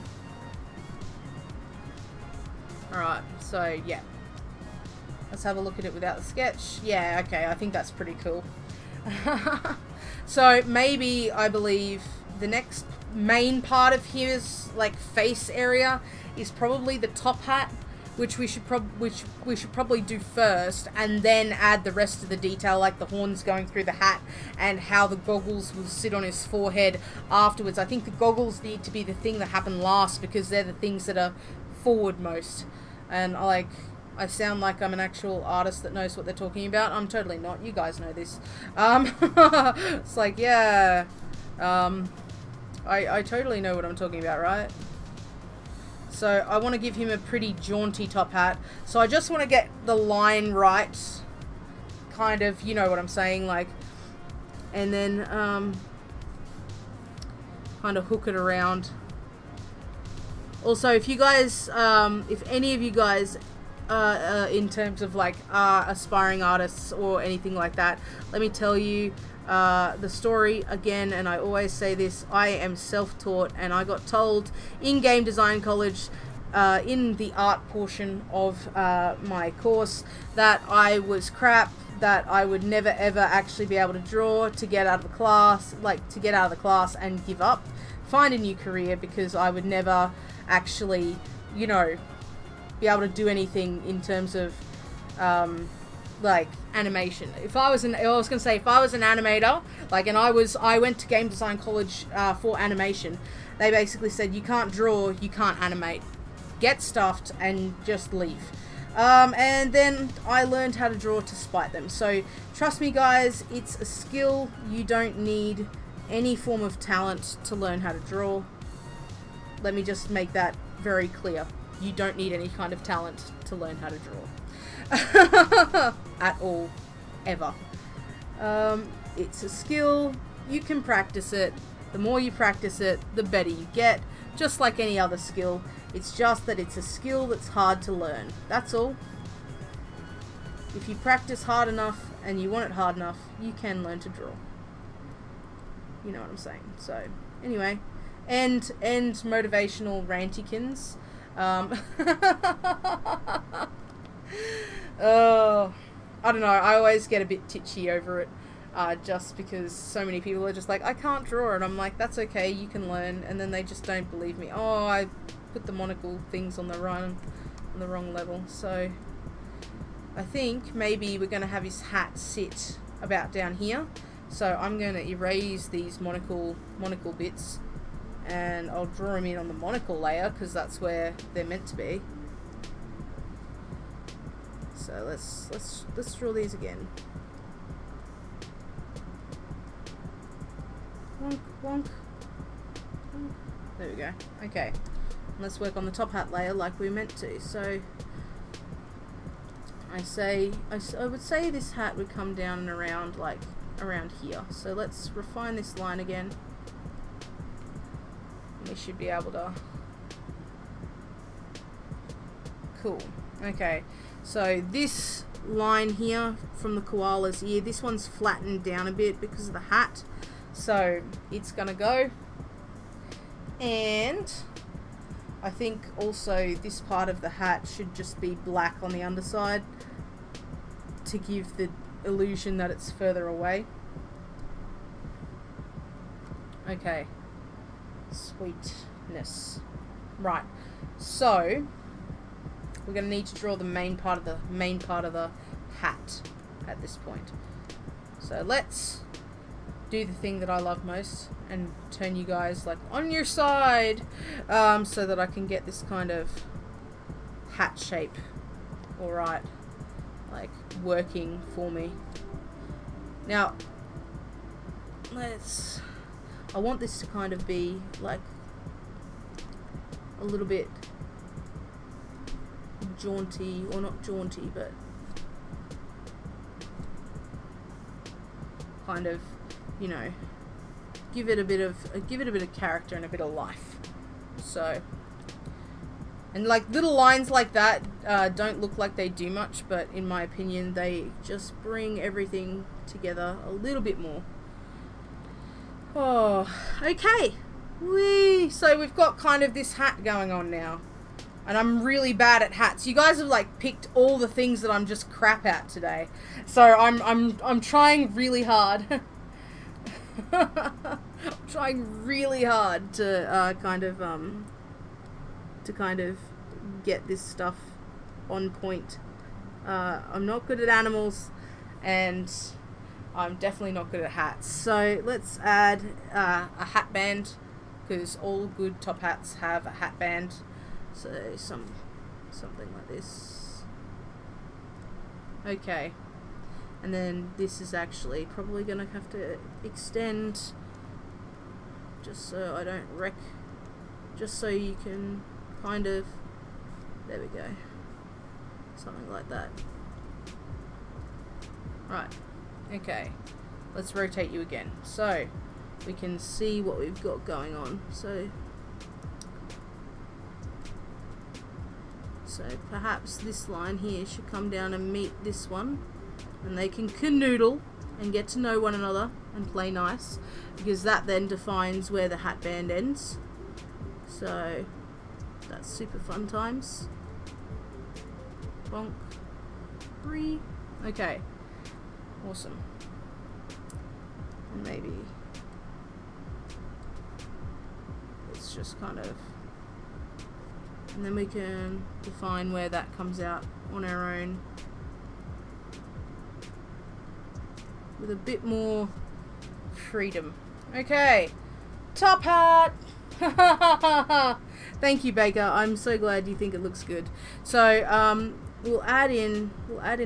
Alright, so yeah. Let's have a look at it without the sketch. Yeah, okay, I think that's pretty cool. So maybe, I believe, the next main part of his like face area is probably the top hat, which we should probably do first, and then add the rest of the detail, like the horns going through the hat and how the goggles will sit on his forehead afterwards. I think the goggles need to be the thing that happen last, because they're the things that are forward most. And I sound like I'm an actual artist that knows what they're talking about. I'm totally not. You guys know this. It's like, yeah. I totally know what I'm talking about, right? So I want to give him a pretty jaunty top hat. So I just want to get the line right. Kind of, you know what I'm saying, like. And then, kind of hook it around. Also, if you guys, if any of you guys, in terms of like aspiring artists or anything like that, let me tell you the story again. And I always say this, I am self-taught, and I got told in game design college, in the art portion of my course, that I was crap, that I would never ever actually be able to draw, to get out of the class, and give up, find a new career, because I would never actually, you know, be able to do anything in terms of like animation. If I was an animator, like, and I went to game design college for animation, they basically said, you can't draw, you can't animate, get stuffed and just leave. And then I learned how to draw to spite them. So trust me guys, it's a skill. You don't need any form of talent to learn how to draw. Let me just make that very clear. You don't need any kind of talent to learn how to draw. At all. Ever. It's a skill. You can practice it. The more you practice it, the better you get. Just like any other skill. It's just that it's a skill that's hard to learn. That's all. If you practice hard enough and you want it hard enough, you can learn to draw. You know what I'm saying. So, anyway. And motivational rantykins. Oh, I don't know, I always get a bit titchy over it, just because so many people are just like, I can't draw, and I'm like, that's okay, you can learn, and then they just don't believe me. Oh, I put the monocle things on the wrong level. So I think maybe we're going to have his hat sit about down here, so I'm going to erase these monocle bits, and I'll draw them in on the monocle layer, because that's where they're meant to be. So let's draw these again. Wonk, wonk. There we go. Okay. Let's work on the top hat layer like we meant to. So I would say this hat would come down and around, like around here. So let's refine this line again. We should be able to. Cool. Okay. So this line here from the koala's ear, this one's flattened down a bit because of the hat. So it's gonna go. And I think also this part of the hat should just be black on the underside to give the illusion that it's further away. Okay. Sweetness. Right. So we're going to need to draw the main part of the hat at this point. So let's do the thing that I love most and turn you guys like on your side, so that I can get this kind of hat shape, alright, like working for me. Now I want this to kind of be like a little bit jaunty, or not jaunty, but kind of, you know, give it a bit of character and a bit of life. So, and like little lines like that don't look like they do much, but in my opinion they just bring everything together a little bit more. Oh, okay. Whee! So we've got kind of this hat going on now. And I'm really bad at hats. You guys have like picked all the things that I'm just crap at today. So I'm trying really hard. I'm trying really hard to kind of get this stuff on point. I'm not good at animals, and I'm definitely not good at hats. So let's add a hat band, because all good top hats have a hat band. So something like this. Okay. And then this is actually probably going to have to extend, just so I don't wreck, just so you can kind of, there we go, something like that. Right, okay, let's rotate you again so we can see what we've got going on. So perhaps this line here should come down and meet this one, and they can canoodle and get to know one another and play nice, because that then defines where the hat band ends. So that's super fun times. Bonk. 3. Okay. Awesome. And maybe it's just kind of, and then we can define where that comes out on our own with a bit more freedom. Okay, top hat. Thank you, Baker. I'm so glad you think it looks good. So we'll add in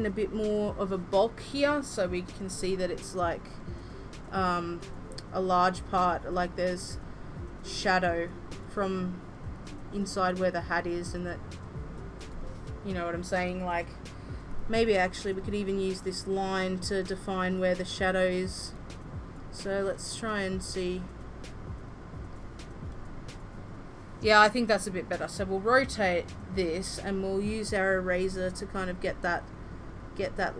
a bit more of a bulk here, so we can see that it's like a large part, like there's shadow from inside where the hat is, and that, you know what I'm saying, like maybe actually we could even use this line to define where the shadow is. So let's try and see. Yeah, I think that's a bit better. So we'll rotate this and we'll use our eraser to kind of get that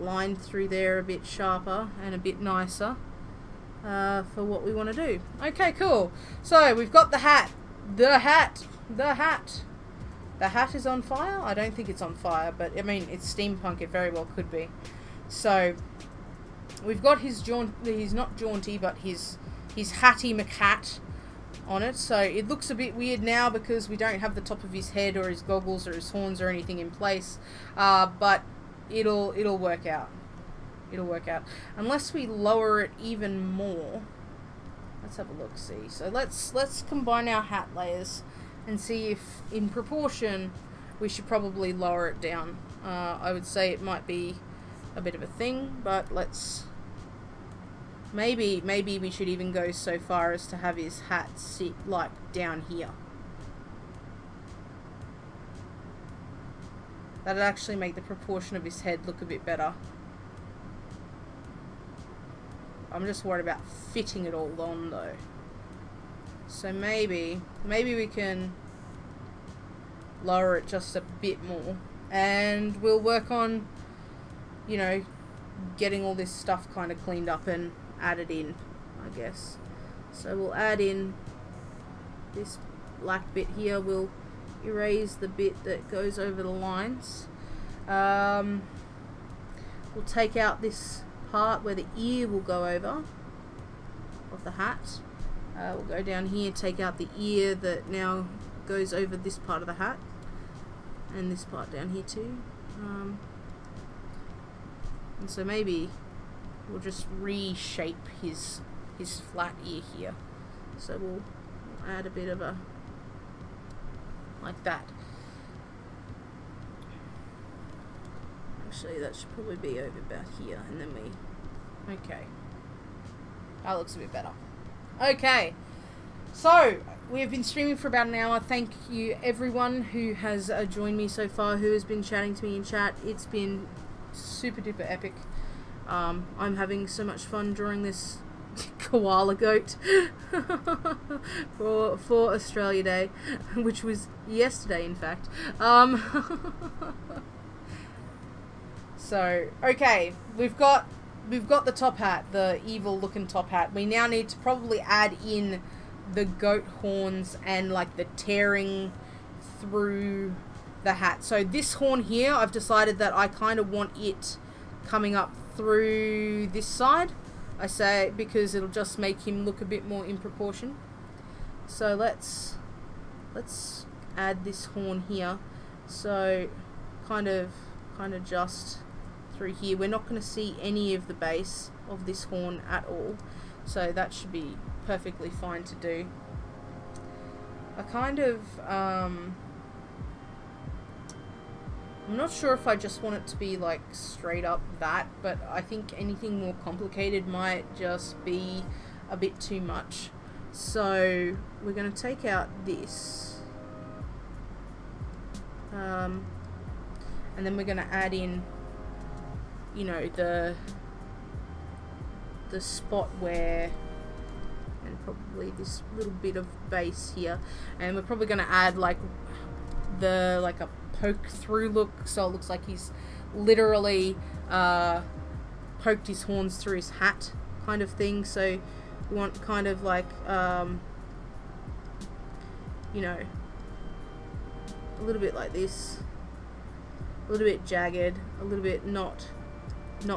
line through there a bit sharper and a bit nicer for what we want to do. Okay, cool. So we've got the hat. The hat is on fire? I don't think it's on fire, but I mean, it's steampunk, it very well could be. So we've got his he's not jaunty, but his Hattie McHat on it. So it looks a bit weird now because we don't have the top of his head or his goggles or his horns or anything in place, but it'll work out. It'll work out unless we lower it even more. Let's have a look, see. So let's combine our hat layers and see if in proportion we should probably lower it down. I would say it might be a bit of a thing, but let's maybe we should even go so far as to have his hat sit like down here. That'd actually make the proportion of his head look a bit better. I'm just worried about fitting it all on though. So maybe we can lower it just a bit more, and we'll work on, you know, getting all this stuff kind of cleaned up and added in, I guess. So we'll add in this black bit here. We'll erase the bit that goes over the lines. We'll take out this part where the ear will go over of the hat. We'll go down here, take out the ear that now goes over this part of the hat, and this part down here too. And so maybe we'll just reshape his flat ear here. So we'll add a bit of a, like that. Actually, that should probably be over about here, and then we, okay, that looks a bit better. Okay, so we have been streaming for about an hour. Thank you everyone who has joined me so far, who has been chatting to me in chat. It's been super duper epic. I'm having so much fun drawing this koala goat for Australia Day, which was yesterday in fact. So okay, we've got the top hat, the evil looking top hat. We now need to probably add in the goat horns and like the tearing through the hat. So this horn here, I've decided that I kind of want it coming up through this side. I say because it'll just make him look a bit more in proportion. So let's add this horn here. So kind of just through here. We're not going to see any of the base of this horn at all, so that should be perfectly fine to do. I kind of I'm not sure if I just want it to be like straight up that, but I think anything more complicated might just be a bit too much. So we're going to take out this, and then we're going to add in, you know, the spot where, and probably this little bit of base here, and we're probably going to add like a poke through look, so it looks like he's literally poked his horns through his hat kind of thing. So we want kind of like you know, a little bit like this, a little bit jagged, a little bit not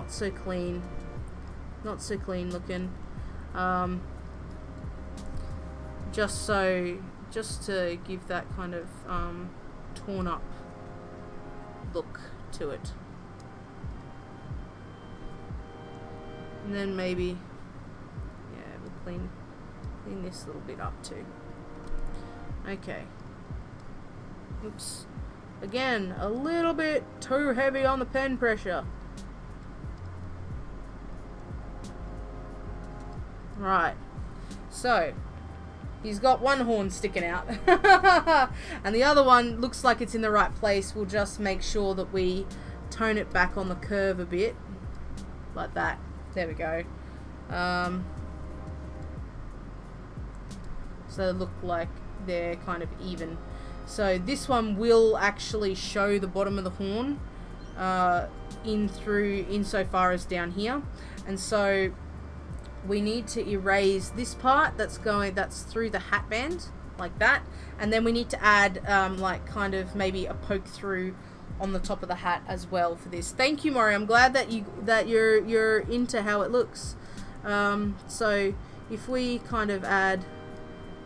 so clean, not so clean looking, just to give that kind of torn up look to it. And then maybe, yeah, we'll clean this little bit up too. Okay. Oops. Again, a little bit too heavy on the pen pressure. Right. So, he's got one horn sticking out. And the other one looks like it's in the right place. We'll just make sure that we tone it back on the curve a bit. Like that. There we go. So they look like they're kind of even. So this one will actually show the bottom of the horn insofar as down here, and so we need to erase this part that's through the hat band like that, and then we need to add like kind of maybe a poke through on the top of the hat as well for this. Thank you, Maury. I'm glad that you're into how it looks. So if we kind of add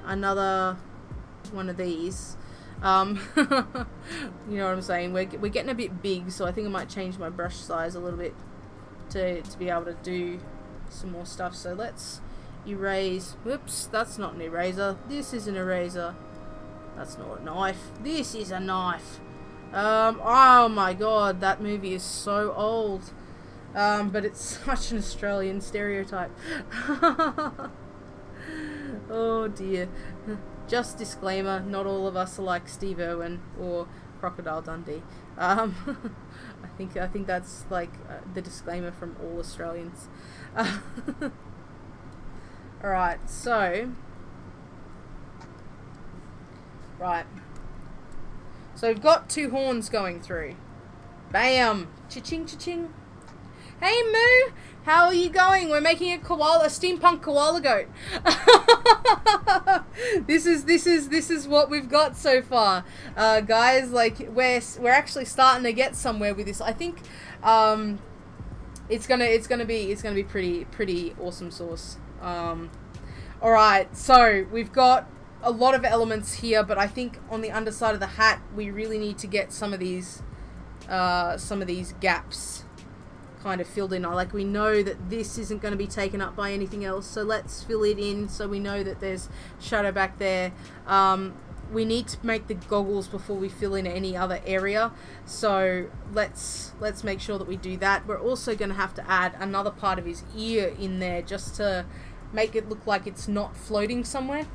another one of these, you know what I'm saying, we're getting a bit big, so I think I might change my brush size a little bit to be able to do some more stuff. So let's erase. Whoops, that's not an eraser. This is an eraser. That's not a knife. This is a knife. Oh my god, that movie is so old, but it's such an Australian stereotype. Oh dear. Just disclaimer, not all of us are like Steve Irwin or Crocodile Dundee. I think that's like the disclaimer from all Australians. Alright, so we've got two horns going through. Bam! Cha-ching, cha-ching. Hey Moo! How are you going? We're making a steampunk koala goat. This is what we've got so far, guys. Like we're actually starting to get somewhere with this. I think it's gonna be pretty awesome sauce. All right, so we've got a lot of elements here, but I think on the underside of the hat we really need to get some of these gaps kind of filled in. Like, we know that this isn't going to be taken up by anything else, so let's fill it in so we know that there's shadow back there. We need to make the goggles before we fill in any other area, so let's make sure that we do that. We're also going to have to add another part of his ear in there just to make it look like it's not floating somewhere.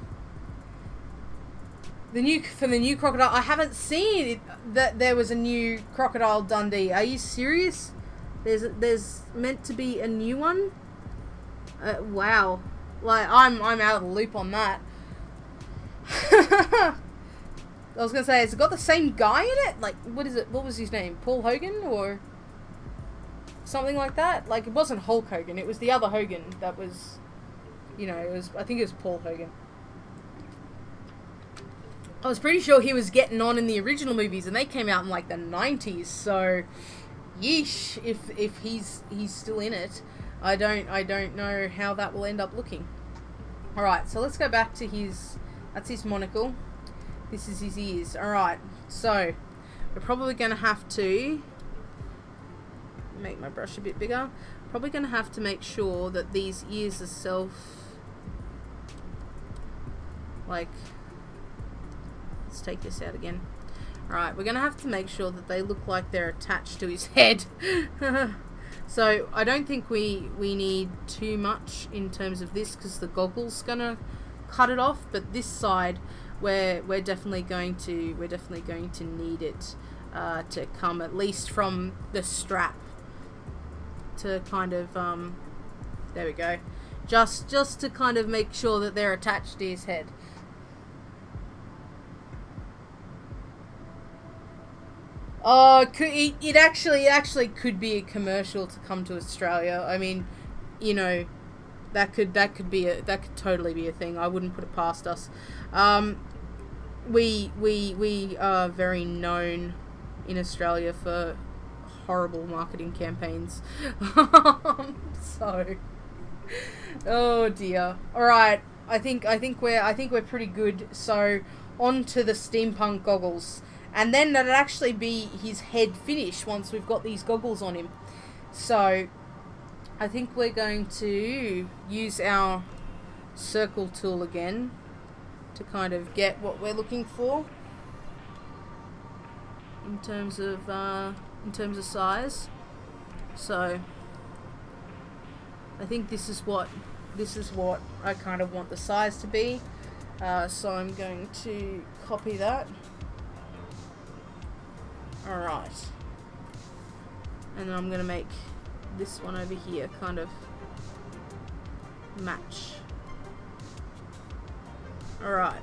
For the new Crocodile, I haven't seen it, that there was a new Crocodile Dundee. Are you serious? There's meant to be a new one? Wow. Like, I'm out of the loop on that. I was gonna say, has it got the same guy in it? Like, what is it? What was his name? Paul Hogan or something like that? Like, it wasn't Hulk Hogan. It was the other Hogan that was, you know, I think it was Paul Hogan. I was pretty sure he was getting on in the original movies, and they came out in like the 90s. So, yeesh, if he's still in it, I don't know how that will end up looking. All right, so let's go back to that's his monocle. This is his ears. All right, so we're probably going to have to make my brush a bit bigger. Probably going to have to make sure that these ears are like, let's take this out again. Alright, we're going to have to make sure that they look like they're attached to his head. So, I don't think we need too much in terms of this, because the goggle's going to cut it off, but this side, we're definitely going to need it to come at least from the strap to kind of, there we go. Just to kind of make sure that they're attached to his head. Oh, it actually could be a commercial to come to Australia. I mean, you know, that could totally be a thing. I wouldn't put it past us. We are very known in Australia for horrible marketing campaigns. So, oh dear. All right, I think we're pretty good. So, on to the steampunk goggles. And then that'd actually be his head finish once we've got these goggles on him. So, I think we're going to use our circle tool again to kind of get what we're looking for in terms of size. So, I think this is what I kind of want the size to be. So I'm going to copy that. Alright. And then I'm going to make this one over here kind of match. Alright.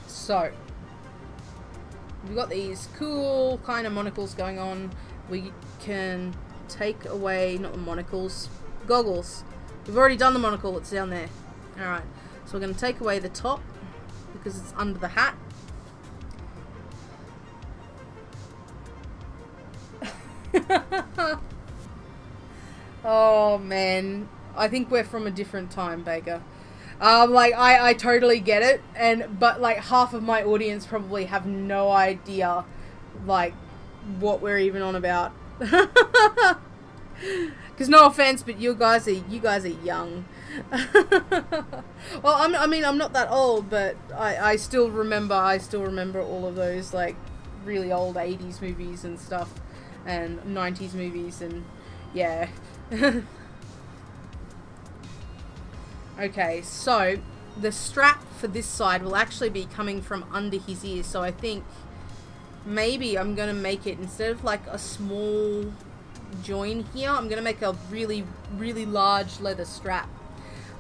So, we've got these cool kind of monocles going on. We can take away, not the monocles, goggles. We've already done the monocle, it's down there. Alright, so we're going to take away the top because it's under the hat. Oh man, I think we're from a different time, Baker. Like I totally get it, but like half of my audience probably have no idea like what we're even on about. Because no offense, but you guys are young. Well, I mean, I'm not that old, but I still remember all of those like really old 80s movies and stuff, and 90s movies, and yeah. Okay, so the strap for this side will actually be coming from under his ears, so I think maybe I'm gonna make it, instead of like a small join here, I'm gonna make a really large leather strap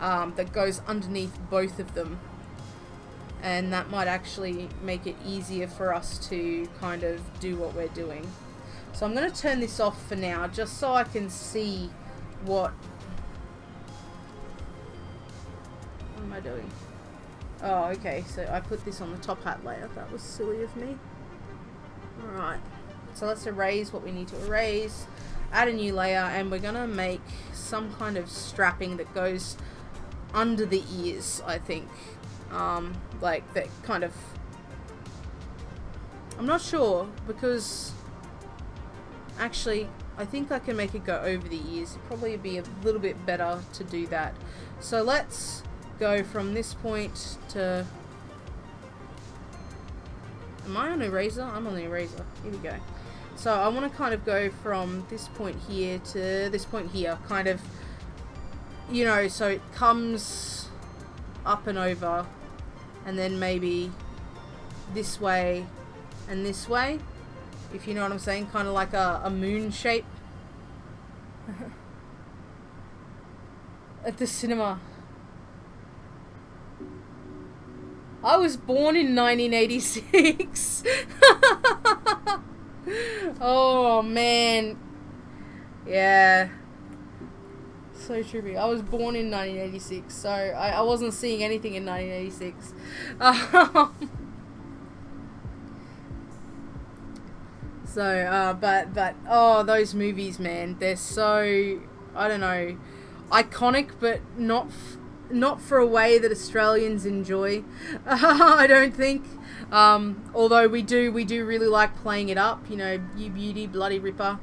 that goes underneath both of them, and that might actually make it easier for us to kind of do what we're doing. So I'm gonna turn this off for now, just so I can see what am I doing? Oh, okay, so I put this on the top hat layer. That was silly of me. Alright, so let's erase what we need to erase, add a new layer, and we're gonna make some kind of strapping that goes under the ears, I think. Like that kind of, I'm not sure, because actually I think I can make it go over the ears. It'd probably be a little bit better to do that. So let's go from this point to, am I on eraser? I'm on the eraser. Here we go. So I want to kind of go from this point here to this point here, kind of, you know, so it comes up and over, and then maybe this way and this way, if you know what I'm saying, kind of like a moon shape. At the cinema. I was born in 1986. Oh man. Yeah. So trippy. I was born in 1986, so I wasn't seeing anything in 1986. But oh, those movies, man, they're so, I don't know, iconic, but not for a way that Australians enjoy. I don't think. Although we do really like playing it up, you know, You Beauty, Bloody Ripper,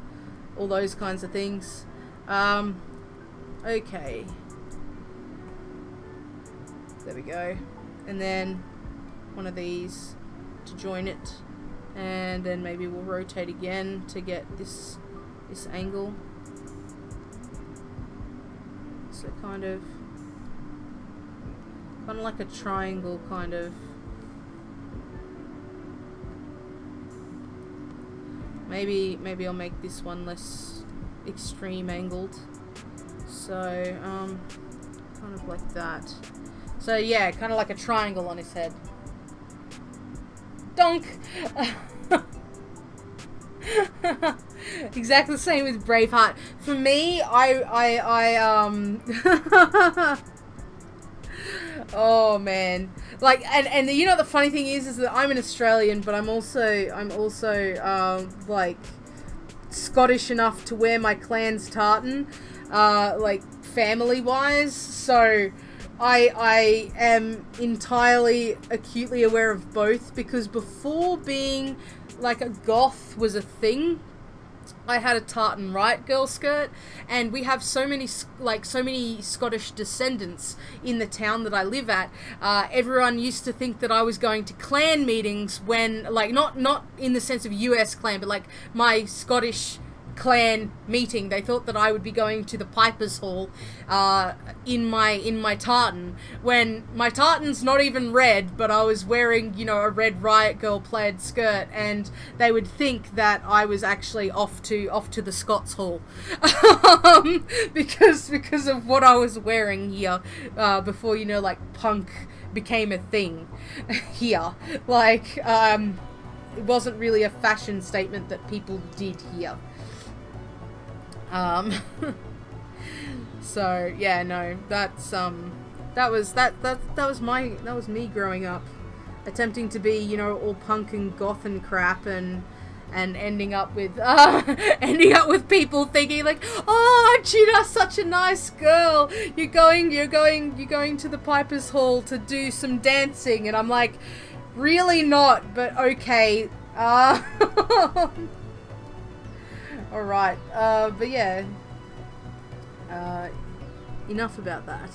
all those kinds of things. Okay. There we go. And then one of these to join it. And then maybe we'll rotate again to get this angle. So kind of like a triangle, kind of. Maybe I'll make this one less extreme angled. So kind of like that. So yeah, kind of like a triangle on his head. Donk. Exactly the same with Braveheart. For me, oh man, like, and you know the funny thing is that I'm an Australian, but I'm also like Scottish enough to wear my clan's tartan, like family wise. So I am entirely acutely aware of both, because before being like a goth was a thing, I had a tartan right girl skirt, and we have so many Scottish descendants in the town that I live at. Everyone used to think that I was going to clan meetings when, like, not in the sense of US clan, but like my Scottish clan meeting. They thought that I would be going to the Piper's Hall in my tartan, when my tartan's not even red, but I was wearing, you know, a red riot girl plaid skirt, and they would think that I was actually off to the Scots Hall because of what I was wearing here before, you know, like punk became a thing here. Like it wasn't really a fashion statement that people did here. So yeah, no, that's that was me growing up, attempting to be, you know, all punk and goth and crap, and ending up with people thinking like, oh, Gina's such a nice girl, you're going to the Piper's Hall to do some dancing, and I'm like, really not, but okay. Alright, but yeah, enough about that.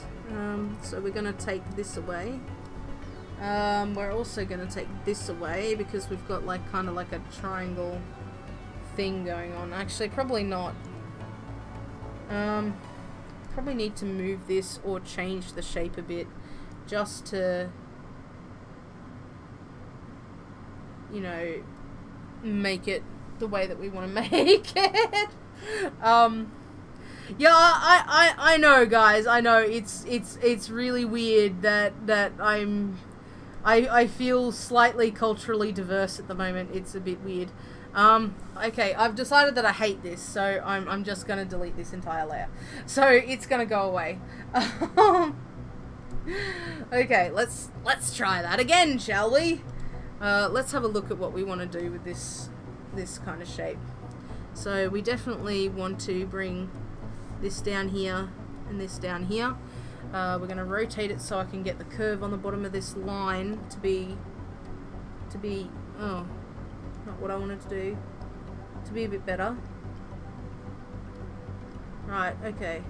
So we're going to take this away. We're also going to take this away, because we've got like kind of like a triangle thing going on. Actually, probably not. Probably need to move this or change the shape a bit, just to, you know, make it the way that we want to make it. Yeah, I know, guys. I know it's really weird that I feel slightly culturally diverse at the moment. It's a bit weird. Okay, I've decided that I hate this, so I'm just gonna delete this entire layer. So it's gonna go away. Okay, let's try that again, shall we? Let's have a look at what we want to do with this kind of shape. So we definitely want to bring this down here and this down here. We're going to rotate it so I can get the curve on the bottom of this line to be oh, not what I wanted to do, to be a bit better. Right, okay.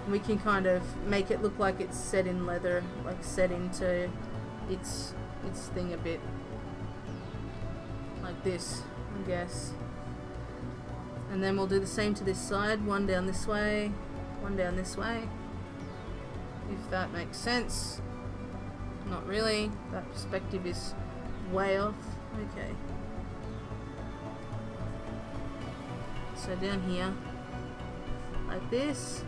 We can kind of make it look like it's set in leather, like set into its thing a bit, like this, I guess. And then we'll do the same to this side, one down this way, one down this way, if that makes sense. Not really, that perspective is way off. Okay, so down here like this.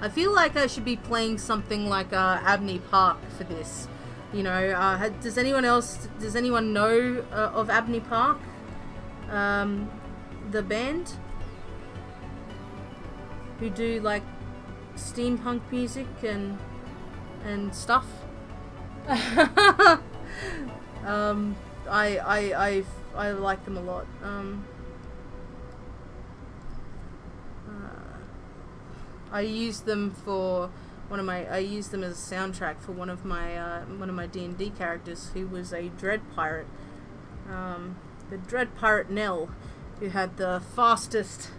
I feel like I should be playing something like Abney Park for this. You know, does anyone know of Abney Park? The band? who do like steampunk music and stuff. I like them a lot. I use them for I use them as a soundtrack for one of my D&D characters who was a dread pirate. The dread pirate Nell, who had the fastest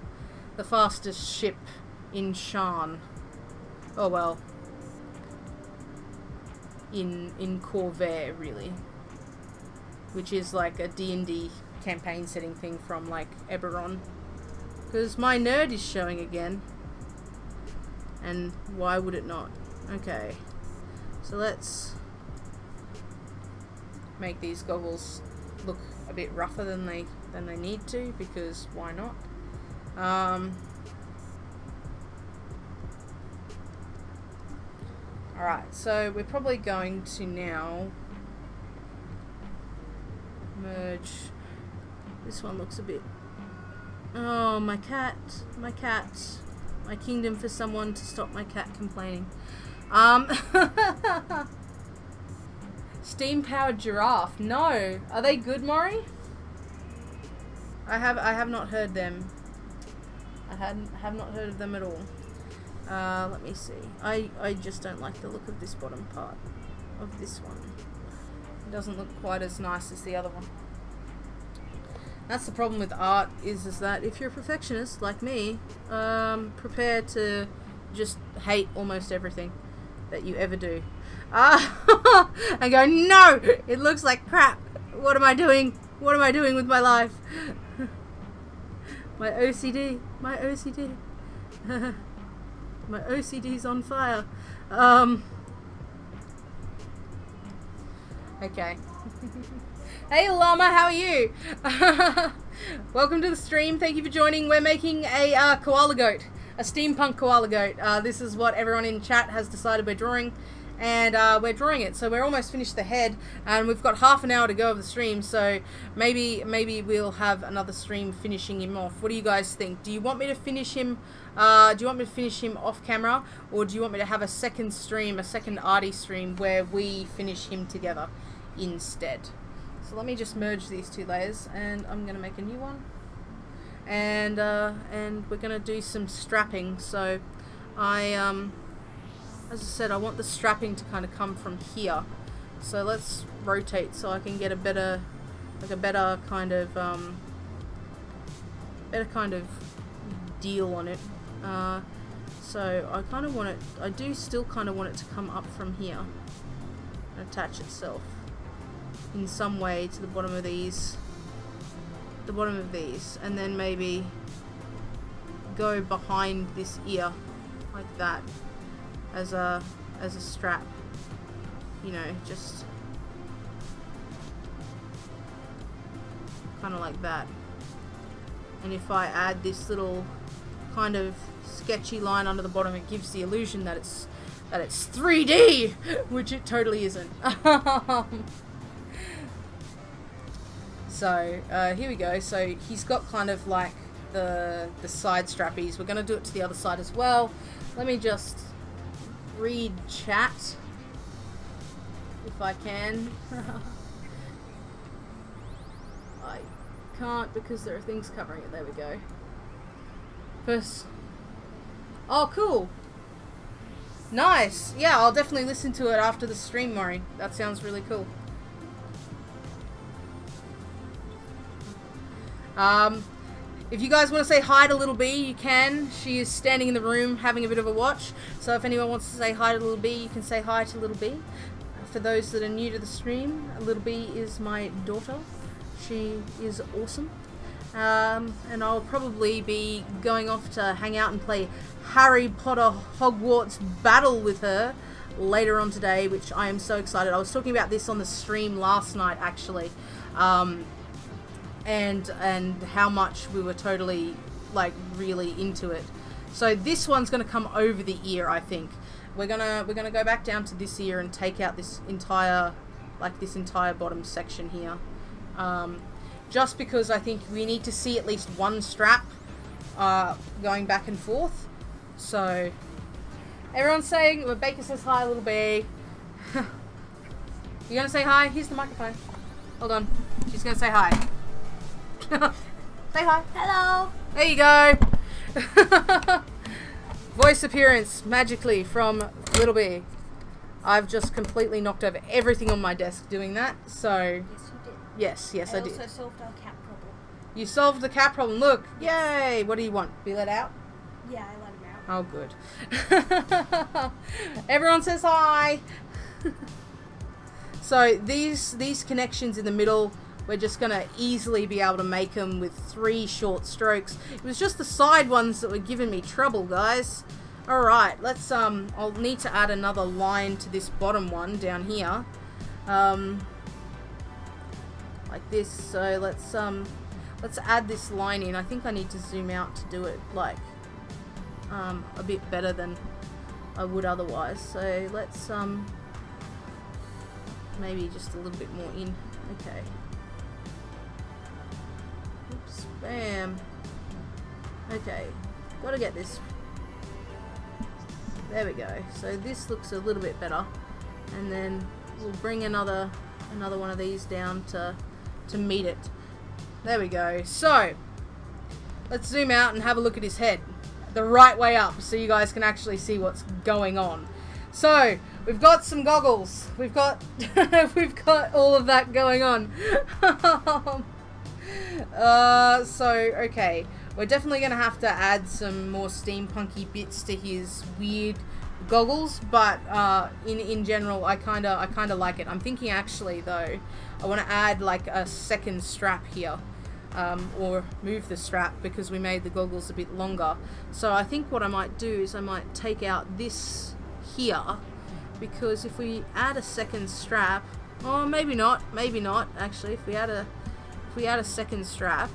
ship in Shan. Oh well. In Corvair, really. Which is like a D&D campaign setting thing from like Eberron. Because my nerd is showing again. And why would it not? Okay. So let's make these goggles look a bit rougher than they need to, because why not? Alright, so we're probably going to now merge. This one looks a bit... Oh, my cat. My cat. My kingdom for someone to stop my cat complaining. Steam-powered giraffe. No. Are they good, Maury? I have not heard them. I have not heard of them at all. Let me see. I just don't like the look of this bottom part of this one. It doesn't look quite as nice as the other one. That's the problem with art, is that if you're a perfectionist like me, prepare to just hate almost everything that you ever do. And go, no, it looks like crap. What am I doing? What am I doing with my life? My OCD. My OCD. My OCD's on fire. Okay. Hey Llama, how are you? Welcome to the stream. Thank you for joining. We're making a koala goat. A steampunk koala goat. This is what everyone in chat has decided we're drawing. And we're drawing it. So we're almost finished the head. And we've got half an hour to go of the stream. So maybe we'll have another stream finishing him off. What do you guys think? Do you want me to finish him? Do you want me to finish him off camera? Or do you want me to have a second stream, a second Arty stream where we finish him together instead? So let me just merge these two layers, and I'm gonna make a new one, and we're gonna do some strapping. So as I said, I want the strapping to kind of come from here. So let's rotate so I can get a better kind of deal on it. So I kind of want it. I do still kind of want it to come up from here and attach itself in some way to the bottom of these, and then maybe go behind this ear like that as a strap, you know, just kind of like that. And if I add this little kind of sketchy line under the bottom, it gives the illusion that it's 3D, which it totally isn't. So here we go. So he's got kind of like the side strappies. We're going to do it to the other side as well. Let me just read chat if I can. I can't because there are things covering it. There we go. First. Oh, cool. Nice. Yeah, I'll definitely listen to it after the stream, Maury. That sounds really cool. If you guys want to say hi to Little B, you can. She is standing in the room having a bit of a watch. So if anyone wants to say hi to Little B, you can say hi to Little B. For those that are new to the stream, Little B is my daughter. She is awesome. And I'll probably be going off to hang out and play Harry Potter Hogwarts Battle with her later on today, which I am so excited. I was talking about this on the stream last night, actually. And how much we were totally, like, really into it. So this one's gonna come over the ear, I think. We're gonna go back down to this ear and take out this entire bottom section here. Just because I think we need to see at least one strap going back and forth. So, everyone's saying, well, Baker says hi, little bee. You gonna say hi? Here's the microphone. Hold on. She's gonna say hi. Say hi. Hello. There you go. Voice appearance magically from Little Bee. I've just completely knocked over everything on my desk doing that. So Yes, you did. yes, I did. I also solved our cat problem. You solved the cat problem. Look, Yes. yay! What do you want? Be let out? Yeah, I let him out. Oh, good. Everyone says hi. So these connections in the middle, we're just gonna easily be able to make them with 3 short strokes. It was just the side ones that were giving me trouble, guys. All right, let's I'll need to add another line to this bottom one down here, like this. So let's add this line in. I think I need to zoom out to do it like a bit better than I would otherwise. So let's maybe just a little bit more in. Okay. Oops. Bam. Okay. Gotta get this. There we go. So this looks a little bit better. And then we'll bring another one of these down to meet it. There we go. So let's zoom out and have a look at his head. The right way up so you guys can actually see what's going on. So we've got some goggles. We've got we've got all of that going on. So okay, we're definitely gonna have to add some more steampunky bits to his weird goggles, but in general, I kinda like it. I'm thinking actually though, I want to add like a second strap here. Or move the strap because we made the goggles a bit longer. So I think what I might do is I might take out this here, because if we add a second strap, or maybe not actually, if we add a second strap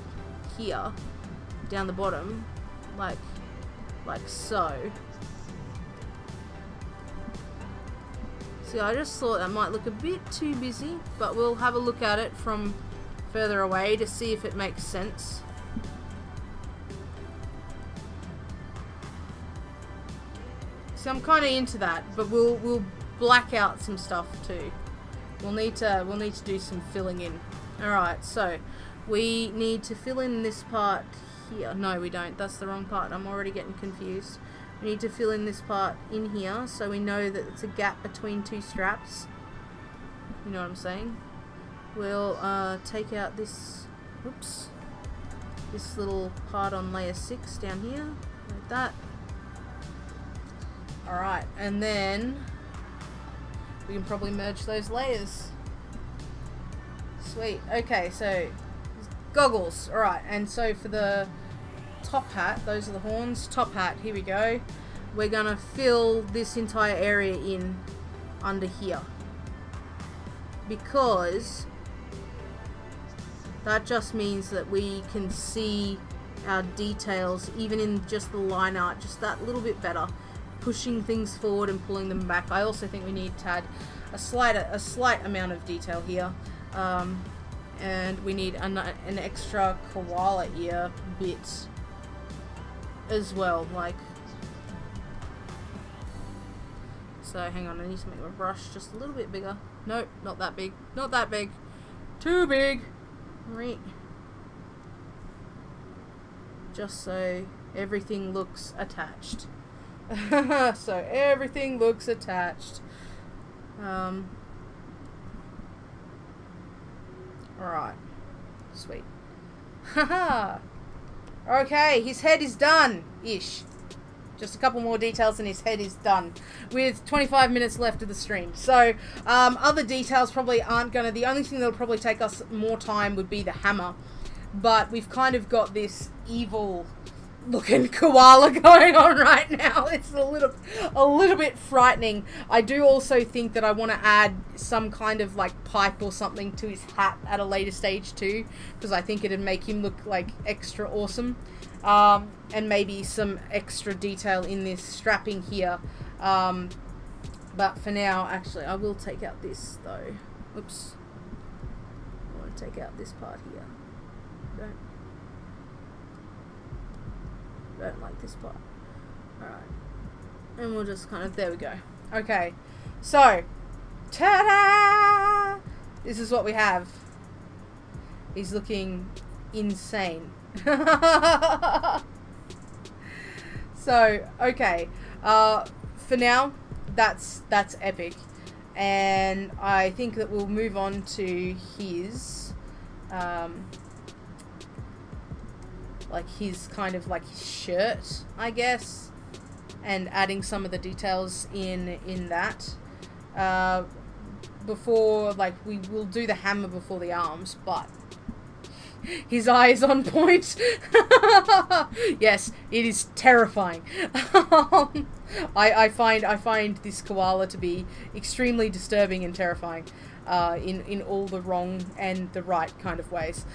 here down the bottom, like so. See, I just thought that might look a bit too busy, but we'll have a look at it from further away to see if it makes sense. So I'm kind of into that, but we'll black out some stuff too. We'll need to do some filling in. All right, so we need to fill in this part here. No, we don't. That's the wrong part. I'm already getting confused. We need to fill in this part in here so we know that it's a gap between 2 straps. You know what I'm saying? We'll take out this, oops, this little part on layer 6 down here, like that. Alright, and then we can probably merge those layers. Sweet. Okay, so goggles. Alright, and so for the top hat, those are the horns, top hat, here we go. We're gonna fill this entire area in under here, because that just means that we can see our details even in just the line art just that little bit better, pushing things forward and pulling them back. I also think we need to add a slight amount of detail here, and we need an extra koala ear bit as well, like so. Hang on, I need to make my brush just a little bit bigger. Nope, not that big, not that big, too big. Right, just so everything looks attached. So everything looks attached. Alright, sweet. Haha. Okay, his head is done ish. Just a couple more details and his head is done, with 25 minutes left of the stream. So other details probably aren't gonna, the only thing that'll probably take us more time would be the hammer, but we've kind of got this evil looking koala going on right now. It's a little bit frightening. I do also think that I want to add some kind of like pipe or something to his hat at a later stage too, because I think it'd make him look like extra awesome. And maybe some extra detail in this strapping here, but for now, actually, I will take out this though. Oops, I want to take out this part here. Don't like this part. Alright. And we'll just kind of, there we go. Okay. So, ta-da! This is what we have. He's looking insane. So, okay. For now, that's epic. And I think that we'll move on to his, like his kind of like his shirt, I guess, and adding some of the details in that. Before, like, we will do the hammer before the arms, but his eye is on point. Yes, it is terrifying. I find this koala to be extremely disturbing and terrifying, in all the wrong and the right kind of ways.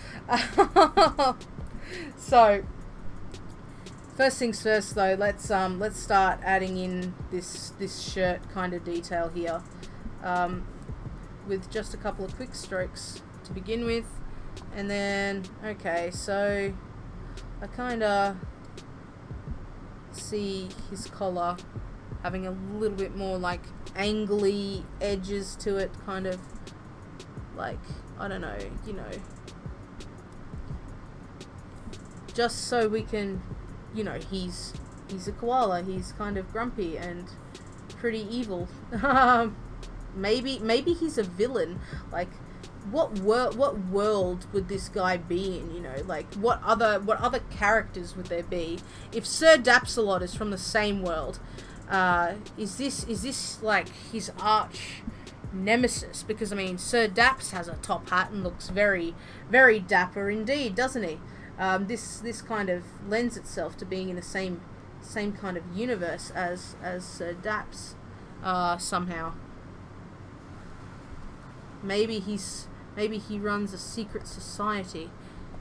So, first things first, though, let's start adding in this shirt kind of detail here, with just a couple of quick strokes to begin with. And then, okay, so I kind of see his collar having a little bit more like angly edges to it, kind of like, I don't know, you know, just so we can, you know, he's a koala, he's kind of grumpy and pretty evil. Maybe he's a villain. Like, what world would this guy be in, you know? Like, what other characters would there be? If Sir Dapsalot is from the same world, is this like his arch nemesis? Because, I mean, Sir Daps has a top hat and looks very, very dapper indeed, doesn't he? This kind of lends itself to being in the same kind of universe as Sir Daps, somehow. Maybe he runs a secret society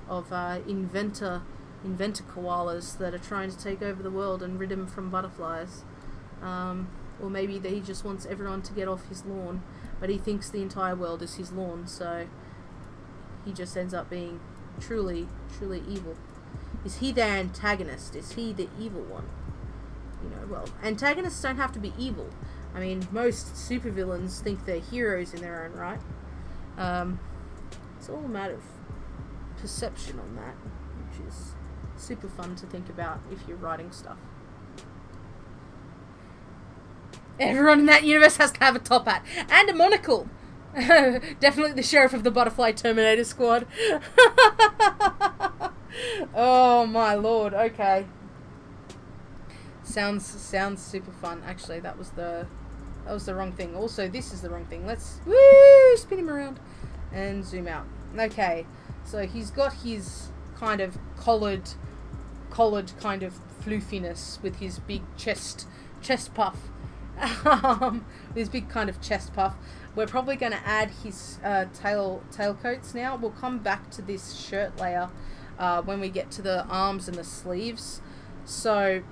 of inventor koalas that are trying to take over the world and rid him from butterflies. Or maybe that he just wants everyone to get off his lawn, but he thinks the entire world is his lawn, so he just ends up being truly evil. Is he their antagonist? Is he the evil one? You know, well, antagonists don't have to be evil. I mean, most supervillains think they're heroes in their own right. It's all a matter of perception on that, which is super fun to think about if you're writing stuff. Everyone in that universe has to have a top hat and a monocle. Definitely the sheriff of the Butterfly Terminator Squad. Oh my lord. Okay. Sounds super fun. Actually, that was the wrong thing. Also, this is the wrong thing. Let's spin him around and zoom out. Okay, so he's got his kind of collared kind of floofiness with his big chest puff. His big kind of chest puff. We're probably going to add his tailcoats now. We'll come back to this shirt layer when we get to the arms and the sleeves. So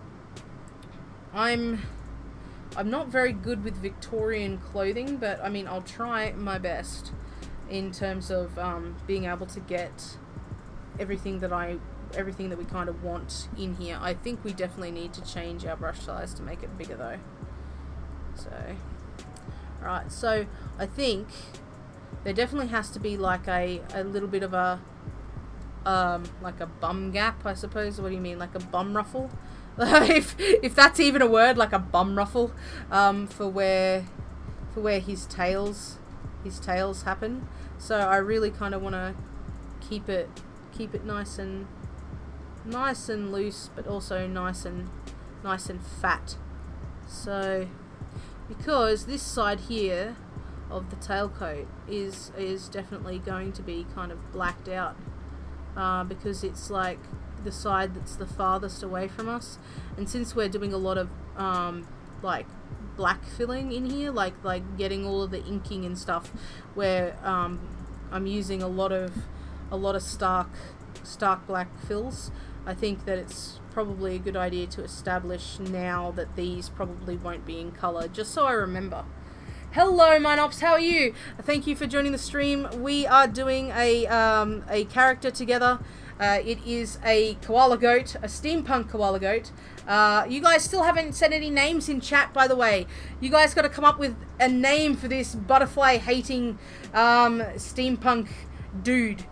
I'm not very good with Victorian clothing, but I mean, I'll try my best in terms of being able to get everything that we kind of want in here. I think we definitely need to change our brush size to make it bigger though. So, alright, so I think there definitely has to be like a little bit of a like a bum gap, I suppose. What do you mean, like a bum ruffle? if that's even a word, like a bum ruffle, for where his tails happen. So I really kind of want to keep it nice and loose, but also nice and fat. So because this side here of the tailcoat is definitely going to be kind of blacked out, because it's like the side that's the farthest away from us, and since we're doing a lot of like black filling in here, like getting all of the inking and stuff, where I'm using a lot of stark black fills, I think that it's probably a good idea to establish now that these probably won't be in color, just so I remember. Hello Minops, how are you? Thank you for joining the stream. We are doing a character together, It is a koala goat, a steampunk koala goat. You guys still haven't said any names in chat, by the way. You guys got to come up with a name for this butterfly hating steampunk dude.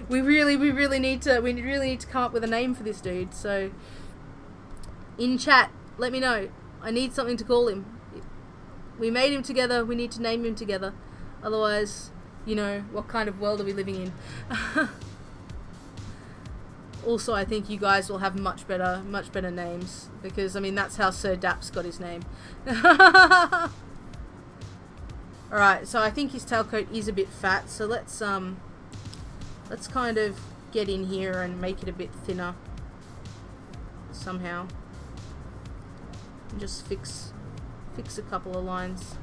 We really need to come up with a name for this dude. So in chat, let me know. I need something to call him. We made him together. We need to name him together. Otherwise, you know, what kind of world are we living in? Also, I think you guys will have much better names, because I mean that's how Sir Daps got his name. Alright, so I think his tailcoat is a bit fat, so let's kind of get in here and make it a bit thinner somehow. And just fix a couple of lines.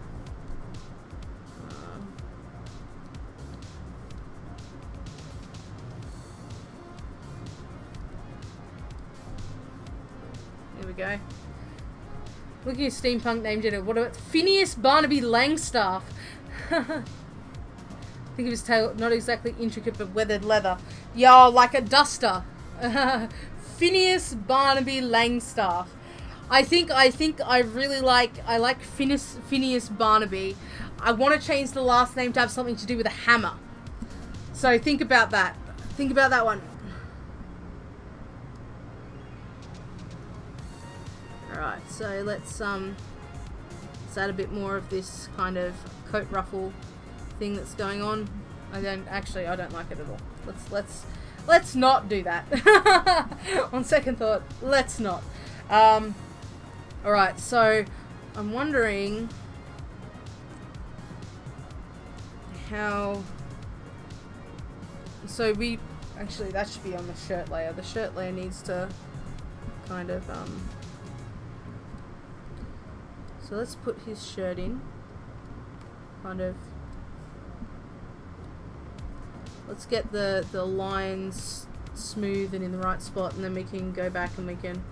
There we go. Look at your steampunk name generator. What about Phineas Barnaby Langstaff? Think of his tail, not exactly intricate, but weathered leather. Yo, like a duster. Phineas Barnaby Langstaff. I think I really like Phineas Barnaby. I want to change the last name to have something to do with a hammer. So think about that. Think about that one. Alright, so let's add a bit more of this kind of coat ruffle thing that's going on. I don't like it at all. Let's not do that. On second thought, let's not. Alright, so I'm wondering how, so we actually, that should be on the shirt layer. The shirt layer needs to kind of so let's put his shirt in, kind of, let's get the lines smooth and in the right spot, and then we can go back and we can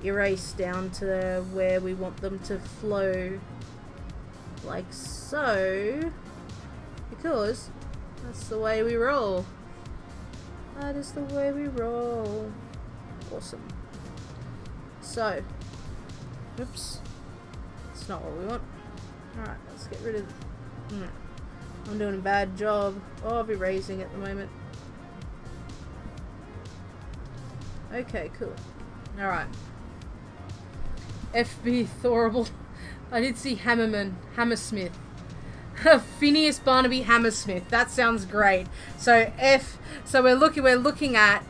erase down to where we want them to flow, like so, because that's the way we roll. That is the way we roll. Awesome. So, oops. That's not what we want. Alright, let's get rid of... I'm doing a bad job of erasing at the moment. Okay, cool. Alright. FB Thorable. I did see Hammersmith. Phineas Barnaby Hammersmith. That sounds great. So we're looking at,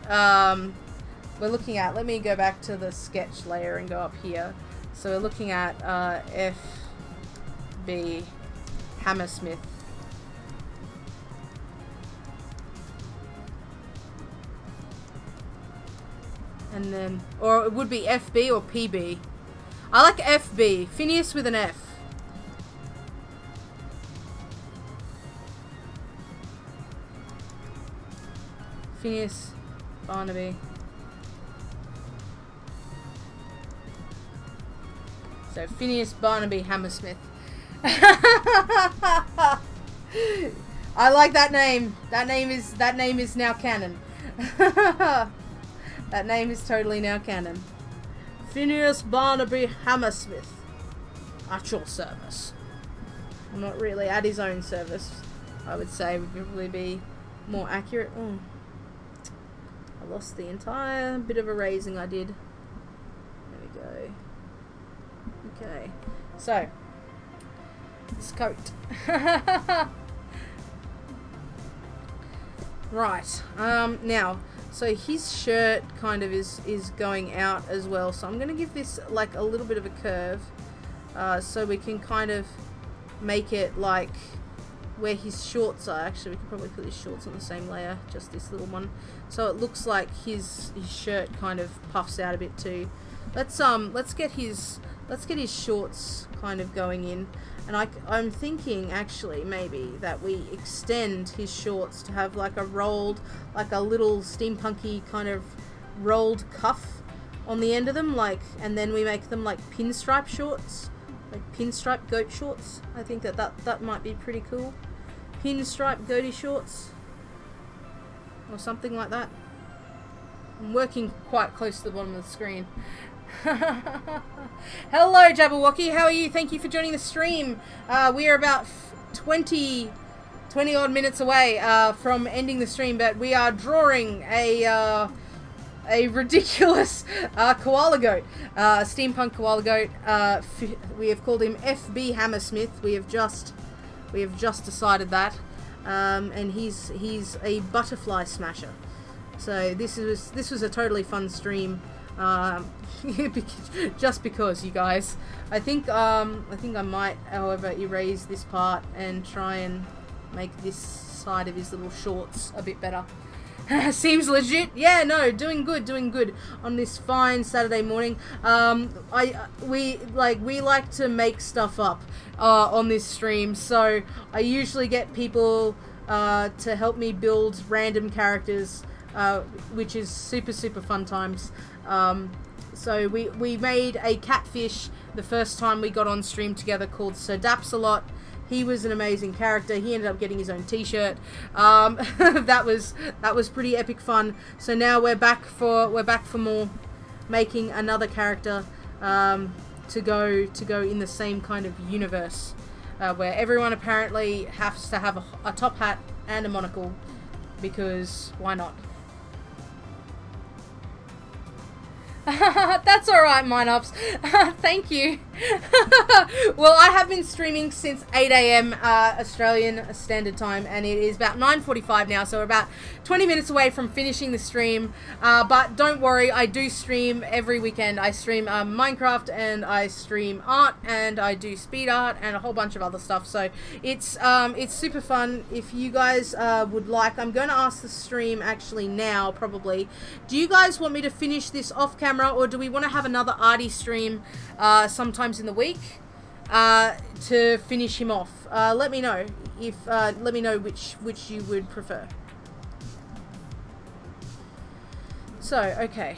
let me go back to the sketch layer and go up here. So we're looking at FB Hammersmith. And then, or it would be FB or PB. I like FB. Phineas with an F. Phineas Barnaby. So Phineas Barnaby Hammersmith. I like that name. That name is now canon. That name is totally now canon. Phineas Barnaby Hammersmith. At your service. Well, not really, at his own service, I would say would probably be more accurate. Oh. I lost the entire bit of erasing I did. There we go. Okay, so this coat. Right. Now, so his shirt kind of is going out as well. So I'm going to give this like a little bit of a curve, so we can kind of make it like where his shorts are. Actually, we could probably put his shorts on the same layer, just this little one. So it looks like his shirt kind of puffs out a bit too. Let's get his shorts kind of going in, and I'm thinking actually maybe that we extend his shorts to have like a rolled, like a little steampunky kind of rolled cuff on the end of them, like, and then we make them like pinstripe shorts, like pinstripe goat shorts. I think that might be pretty cool. Pinstripe goatee shorts. or something like that. I'm working quite close to the bottom of the screen. Hello Jabberwocky, how are you? Thank you for joining the stream. We are about 20 odd minutes away from ending the stream, but we are drawing a ridiculous koala goat, steampunk koala goat. We have called him FB Hammersmith. We have just decided that, and he's a butterfly smasher. So this was a totally fun stream, just because, you guys. I think I might, however, erase this part and try and make this side of his little shorts a bit better. Seems legit. Yeah, no, doing good on this fine Saturday morning. We like to make stuff up on this stream, so I usually get people to help me build random characters, which is super fun times. So we made a catfish the first time we got on stream together called Sir Dapsalot. He was an amazing character. He ended up getting his own t-shirt. That was pretty epic fun. So now we're back for more, making another character to go in the same kind of universe, where everyone apparently has to have a top hat and a monocle, because why not? That's alright, Mineups. Thank you. Well, I have been streaming since 8 AM Australian Standard Time, and it is about 9:45 now, so we're about 20 minutes away from finishing the stream. But don't worry, I do stream every weekend. I stream Minecraft, and I stream art, and I do speed art, and a whole bunch of other stuff. So it's super fun. If you guys would like, I'm going to ask the stream actually now, probably. Do you guys want me to finish this off camera, or do we want to have another Arty stream sometimes in the week to finish him off? Let me know if let me know which you would prefer. So, okay,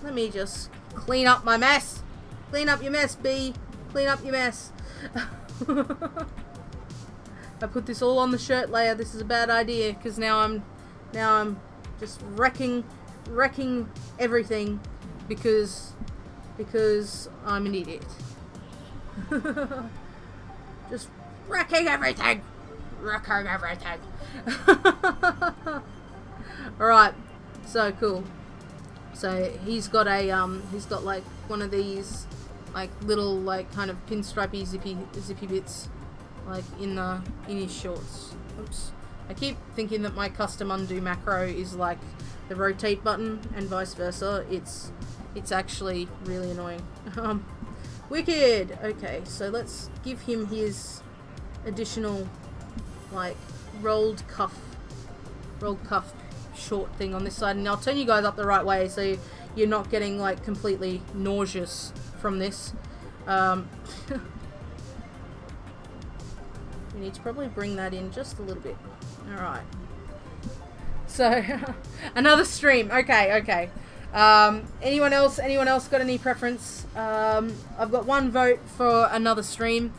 let me just clean up my mess. Clean up your mess, B. Clean up your mess. I put this all on the shirt layer. This is a bad idea, because now I'm just wrecking everything because I'm an idiot. Just wrecking everything. Alright, so cool. So he's got like one of these like little like kind of pinstripey zippy bits like in his shorts. Oops. I keep thinking that my custom undo macro is like the rotate button and vice versa. It's actually really annoying. Wicked! Okay, so let's give him his additional like rolled cuff short thing on this side, and I'll turn you guys up the right way so you're not getting like completely nauseous from this. We need to probably bring that in just a little bit. Alright. So, another stream. Okay. Anyone else got any preference? I've got one vote for another stream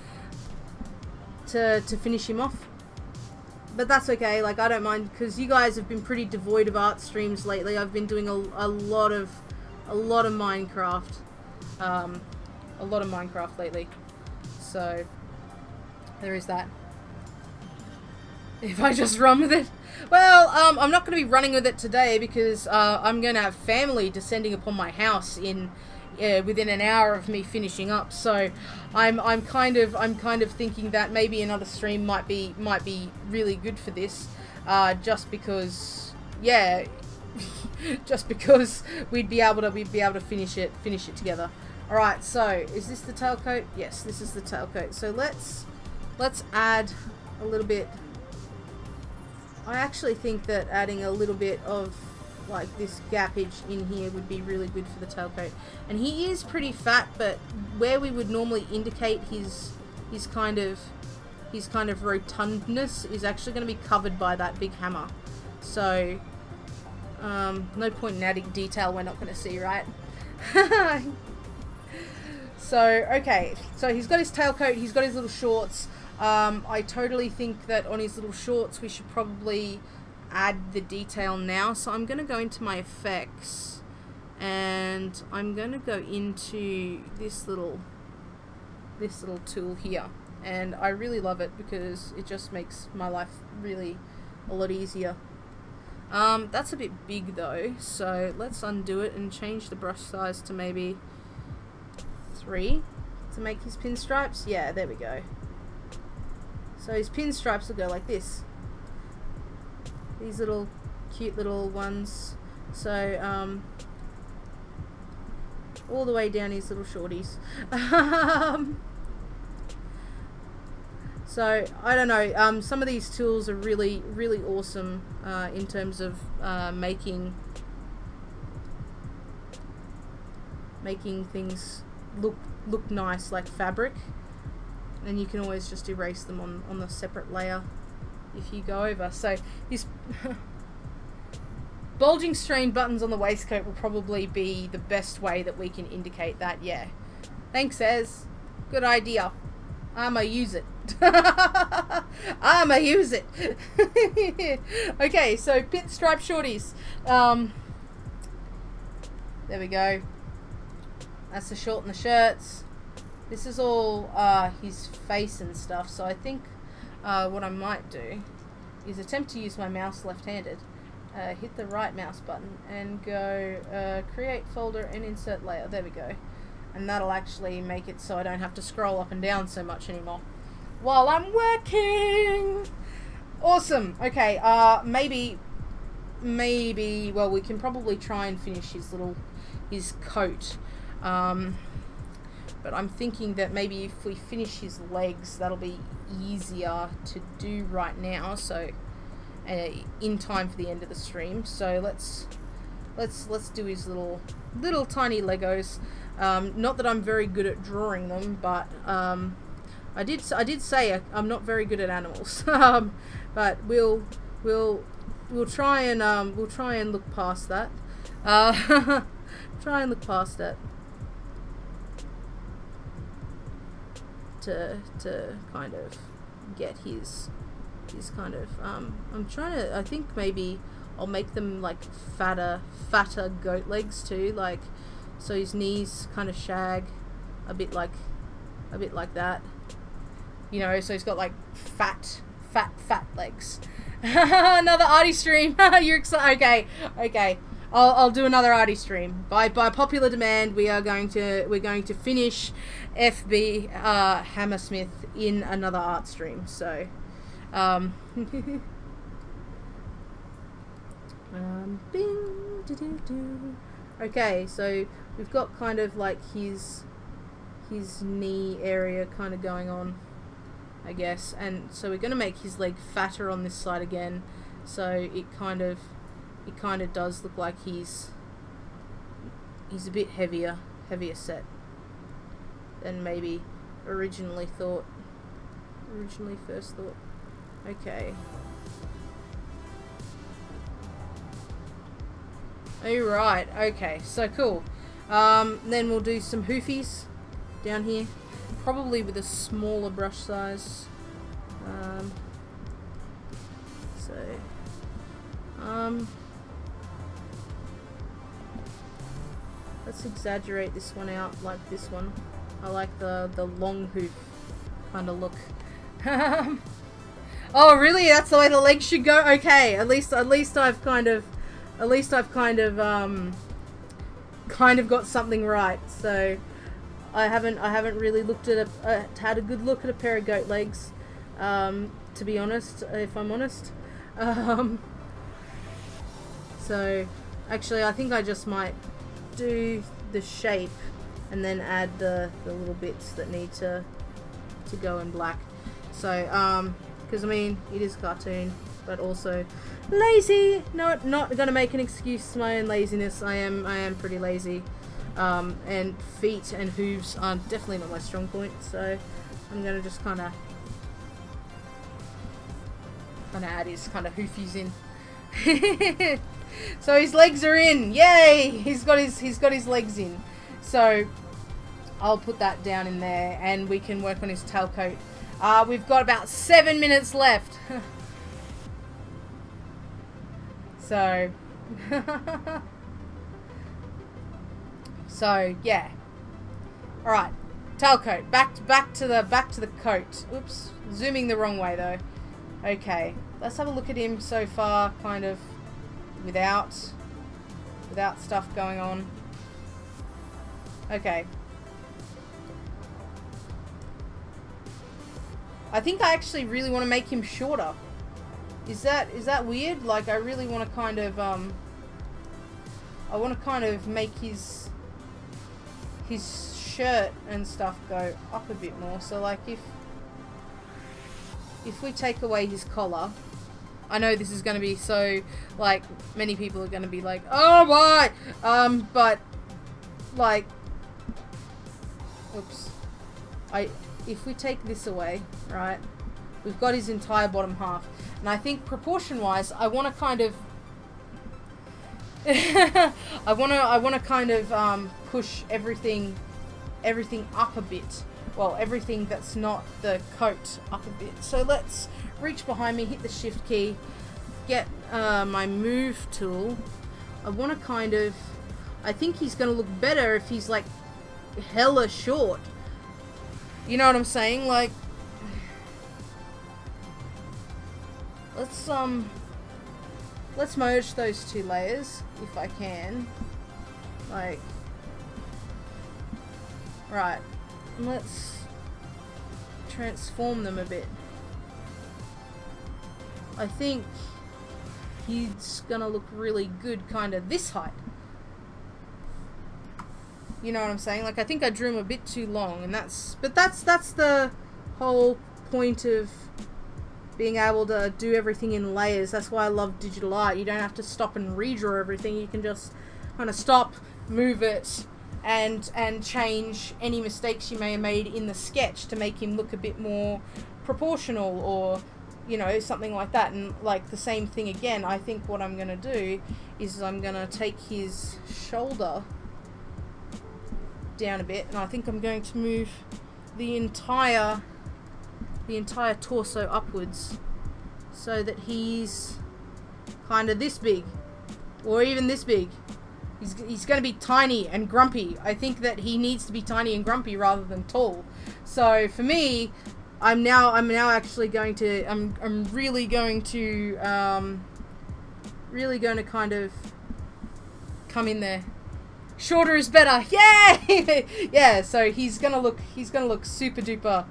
to finish him off. But that's okay, like I don't mind, because you guys have been pretty devoid of art streams lately. I've been doing a lot of Minecraft. A lot of Minecraft lately. So, there is that. If I just run with it. Well, I'm not going to be running with it today because I'm going to have family descending upon my house within an hour of me finishing up. So I'm kind of thinking that maybe another stream might be really good for this, just because, yeah, just because we'd be able to finish it together. All right. So is this the tailcoat? Yes, this is the tailcoat. So let's add a little bit. I actually think that adding a little bit of like this gappage in here would be really good for the tailcoat. And he is pretty fat, but where we would normally indicate his kind of rotundness is actually going to be covered by that big hammer. So no point in adding detail we're not going to see, right? So okay, so he's got his tailcoat, he's got his little shorts. I totally think that on his little shorts we should probably add the detail now. So I'm going to go into my effects, and I'm going to go into this little tool here, and I really love it because it just makes my life really a lot easier. That's a bit big though, so let's undo it and change the brush size to maybe 3 to make his pinstripes. Yeah, there we go. So his pinstripes will go like this. These little cute little ones. So all the way down his little shorties. So I don't know, some of these tools are really awesome in terms of making things look nice, like fabric, and you can always just erase them on the separate layer if you go over. So these bulging strain buttons on the waistcoat will probably be the best way that we can indicate that. Yeah, thanks, Ez. Good idea. I'ma use it. I'ma use it. Okay, so pinstripe shorties. There we go. That's the short and the shirts. This is all his face and stuff. So I think what I might do is attempt to use my mouse left-handed. Hit the right mouse button and go create folder and insert layer. There we go. And that'll actually make it so I don't have to scroll up and down so much anymore while I'm working. Awesome. Okay, maybe, well, we can probably try and finish his coat. But I'm thinking that maybe if we finish his legs, that'll be easier to do right now. So, in time for the end of the stream. So let's do his little tiny Legos. Not that I'm very good at drawing them, but I did say I'm not very good at animals. But we'll try and look past that. Try and look past that to kind of get his kind of I'm trying to, I think maybe I'll make them like fatter goat legs too, like so his knees kind of shag a bit like that, you know, so he's got like fat legs. Another Arty stream. You're excited? Okay. I'll do another Arty stream. By popular demand, we're going to finish FB Hammersmith in another art stream. So, okay, so we've got kind of like his knee area kind of going on, I guess, and so we're going to make his leg fatter on this side again, so it kind of does look like he's a bit heavier set than maybe originally first thought. Okay. Alright, okay, so cool. Then we'll do some hoofies down here, probably with a smaller brush size. Let's exaggerate this one out like this one. I like the long hoof kind of look. Oh, really? That's the way the legs should go? Okay, at least I've kind of got something right. So I haven't really looked at had a good look at a pair of goat legs, to be honest, if I'm honest. So actually I think I just might do the shape and then add the little bits that need to go in black. So because I mean it is cartoon, but also lazy. No, not gonna make an excuse for my own laziness. I am pretty lazy, and feet and hooves are definitely not my strong point. So I'm gonna just kind of add his kind of hoofies in. So his legs are in. Yay! He's got his legs in. So I'll put that down in there, and we can work on his tailcoat. We've got about 7 minutes left. So, so yeah. All right, tailcoat. Back to the coat. Oops, zooming the wrong way though. Okay, let's have a look at him so far, kind of without stuff going on. Okay. I think I actually really want to make him shorter. Is that weird? Like, I really want to kind of I want to kind of make his shirt and stuff go up a bit more. So like if we take away his collar, I know this is going to be so, like, many people are going to be like, oh my, but like, oops, if we take this away, right, we've got his entire bottom half. And I think proportion-wise, I want to kind of, I want to kind of push everything up a bit. Well, everything that's not the coat up a bit. So let's reach behind me, hit the shift key, get my move tool. I want to kind of, I think he's going to look better if he's like hella short. You know what I'm saying? Like, let's merge those two layers if I can. Like, right, let's transform them a bit. I think he's gonna look really good kind of this height. You know what I'm saying? Like, I think I drew him a bit too long, and that's the whole point of being able to do everything in layers. That's why I love digital art. You don't have to stop and redraw everything. You can just kind of stop, move it, and change any mistakes you may have made in the sketch to make him look a bit more proportional, or, you know, something like that. And like the same thing again, I think what I'm gonna do is I'm gonna take his shoulder down a bit, and I think I'm going to move the entire torso upwards so that he's kind of this big, or even this big. He's going to be tiny and grumpy. I think that he needs to be tiny and grumpy rather than tall. So for me, I'm now actually going to, I'm really going to kind of come in there. Shorter is better. Yay! Yeah, so he's gonna look super duper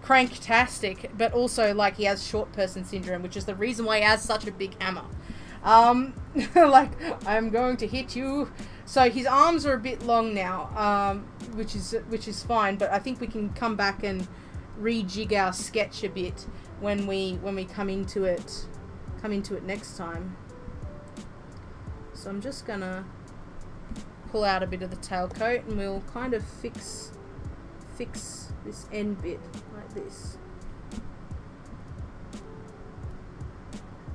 cranktastic, but also like he has short person syndrome, which is the reason why he has such a big hammer. Like, I'm going to hit you. So his arms are a bit long now, which is fine, but I think we can come back and rejig our sketch a bit when we come into it next time. So I'm just gonna pull out a bit of the tailcoat, and we'll kind of fix this end bit like this,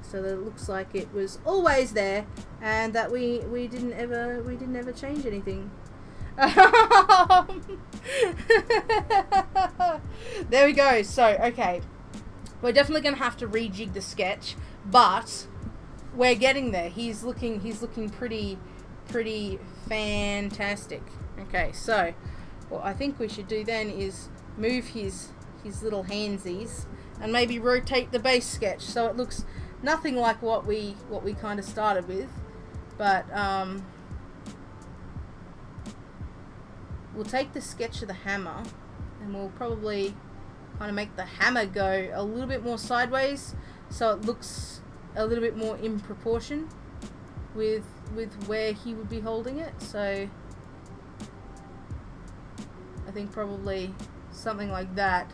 so that it looks like it was always there, and that we didn't ever change anything. There we go. So okay, we're definitely gonna have to rejig the sketch, but we're getting there. He's looking pretty fantastic. Okay, so what I think we should do then is move his little handsies and maybe rotate the base sketch so it looks nothing like what we kind of started with, but we'll take the sketch of the hammer and we'll probably kind of make the hammer go a little bit more sideways so it looks a little bit more in proportion with where he would be holding it. So I think probably something like that,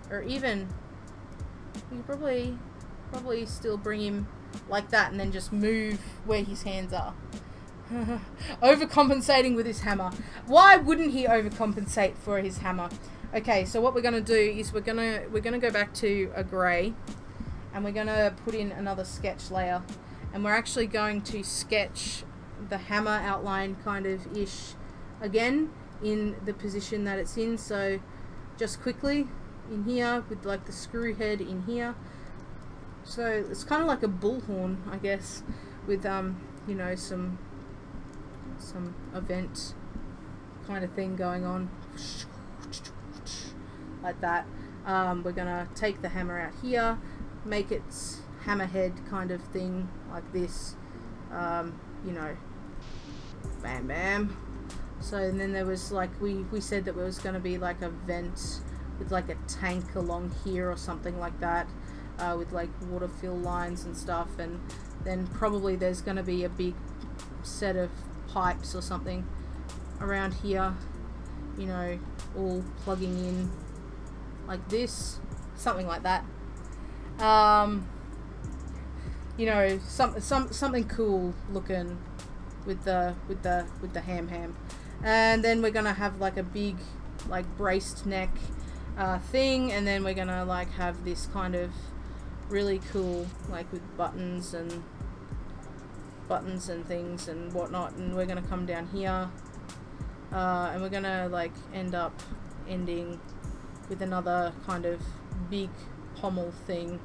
or even you could probably still bring him like that and then just move where his hands are. Overcompensating with his hammer. Why wouldn't he overcompensate for his hammer? Okay, so what we're gonna do is we're gonna go back to a grey, and we're gonna put in another sketch layer, and we're actually going to sketch the hammer outline kind of ish again in the position that it's in. So just quickly in here with like the screw head in here. So it's kind of like a bullhorn, I guess, with you know, some event kind of thing going on, like that. We're gonna take the hammer out here, make its hammerhead kind of thing like this, you know, bam bam. So and then there was like, we said that there was going to be like a vent with like a tank along here or something like that, with like water fill lines and stuff, and then probably there's going to be a big set of pipes or something around here, you know, all plugging in like this, something like that. You know, something cool looking with the ham. And then we're gonna have like a big like braced neck thing, and then we're gonna like have this kind of really cool, like with buttons and things and whatnot, and we're gonna come down here, and we're gonna like ending with another kind of big pommel thing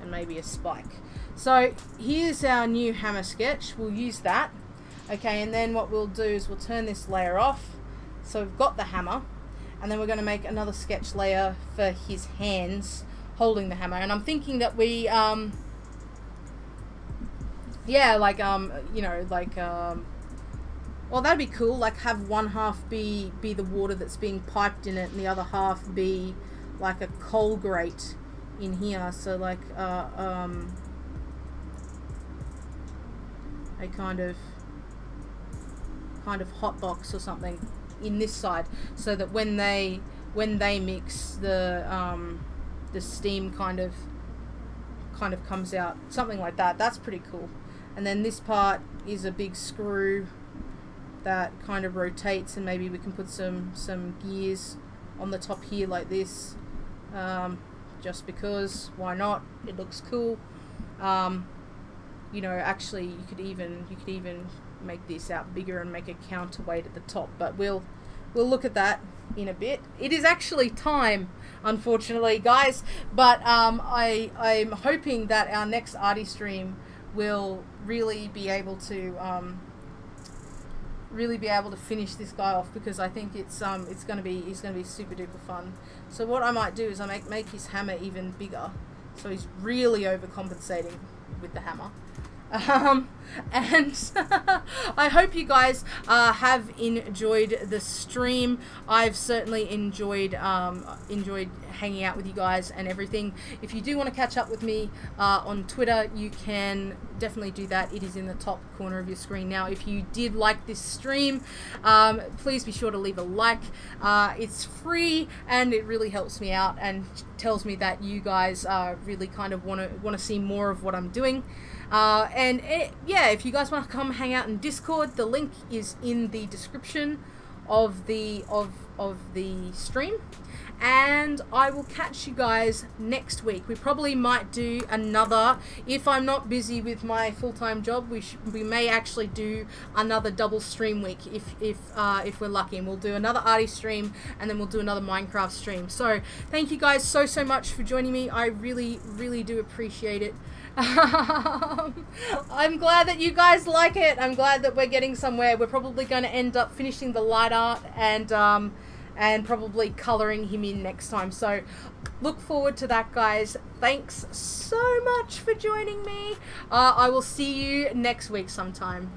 and maybe a spike. So here's our new hammer sketch. We'll use that. Okay, and then what we'll do is we'll turn this layer off. So we've got the hammer, and then we're going to make another sketch layer for his hands holding the hammer. And I'm thinking that we yeah, like you know, like well, that'd be cool, like have one half be the water that's being piped in it, and the other half be like a coal grate in here. So like a kind of hot box or something in this side, so that when they mix, the steam kind of comes out, something like that. That's pretty cool. And then this part is a big screw that kind of rotates, and maybe we can put some gears on the top here like this, just because, why not? It looks cool. You know, actually you could even make this out bigger and make a counterweight at the top, but we'll look at that in a bit. It is actually time, unfortunately, guys, but I'm hoping that our next Arty stream will really be able to finish this guy off, because I think it's gonna be super duper fun. So what I might do is I make his hammer even bigger, so he's really overcompensating with the hammer. And I hope you guys have enjoyed the stream. I've certainly enjoyed hanging out with you guys and everything. If you do want to catch up with me on Twitter, you can definitely do that. It is in the top corner of your screen now. If you did like this stream, please be sure to leave a like. It's free and it really helps me out and tells me that you guys really kind of want to see more of what I'm doing. Yeah, if you guys want to come hang out in Discord, the link is in the description of the stream, and I will catch you guys next week. We probably might do another, if I'm not busy with my full-time job, we may actually do another double stream week if we're lucky, and we'll do another Arty stream, and then we'll do another Minecraft stream. So thank you guys so much for joining me. I really do appreciate it. I'm glad that you guys like it. I'm glad that we're getting somewhere. We're probably going to end up finishing the light art and probably coloring him in next time. So look forward to that, guys. Thanks so much for joining me. I will see you next week sometime.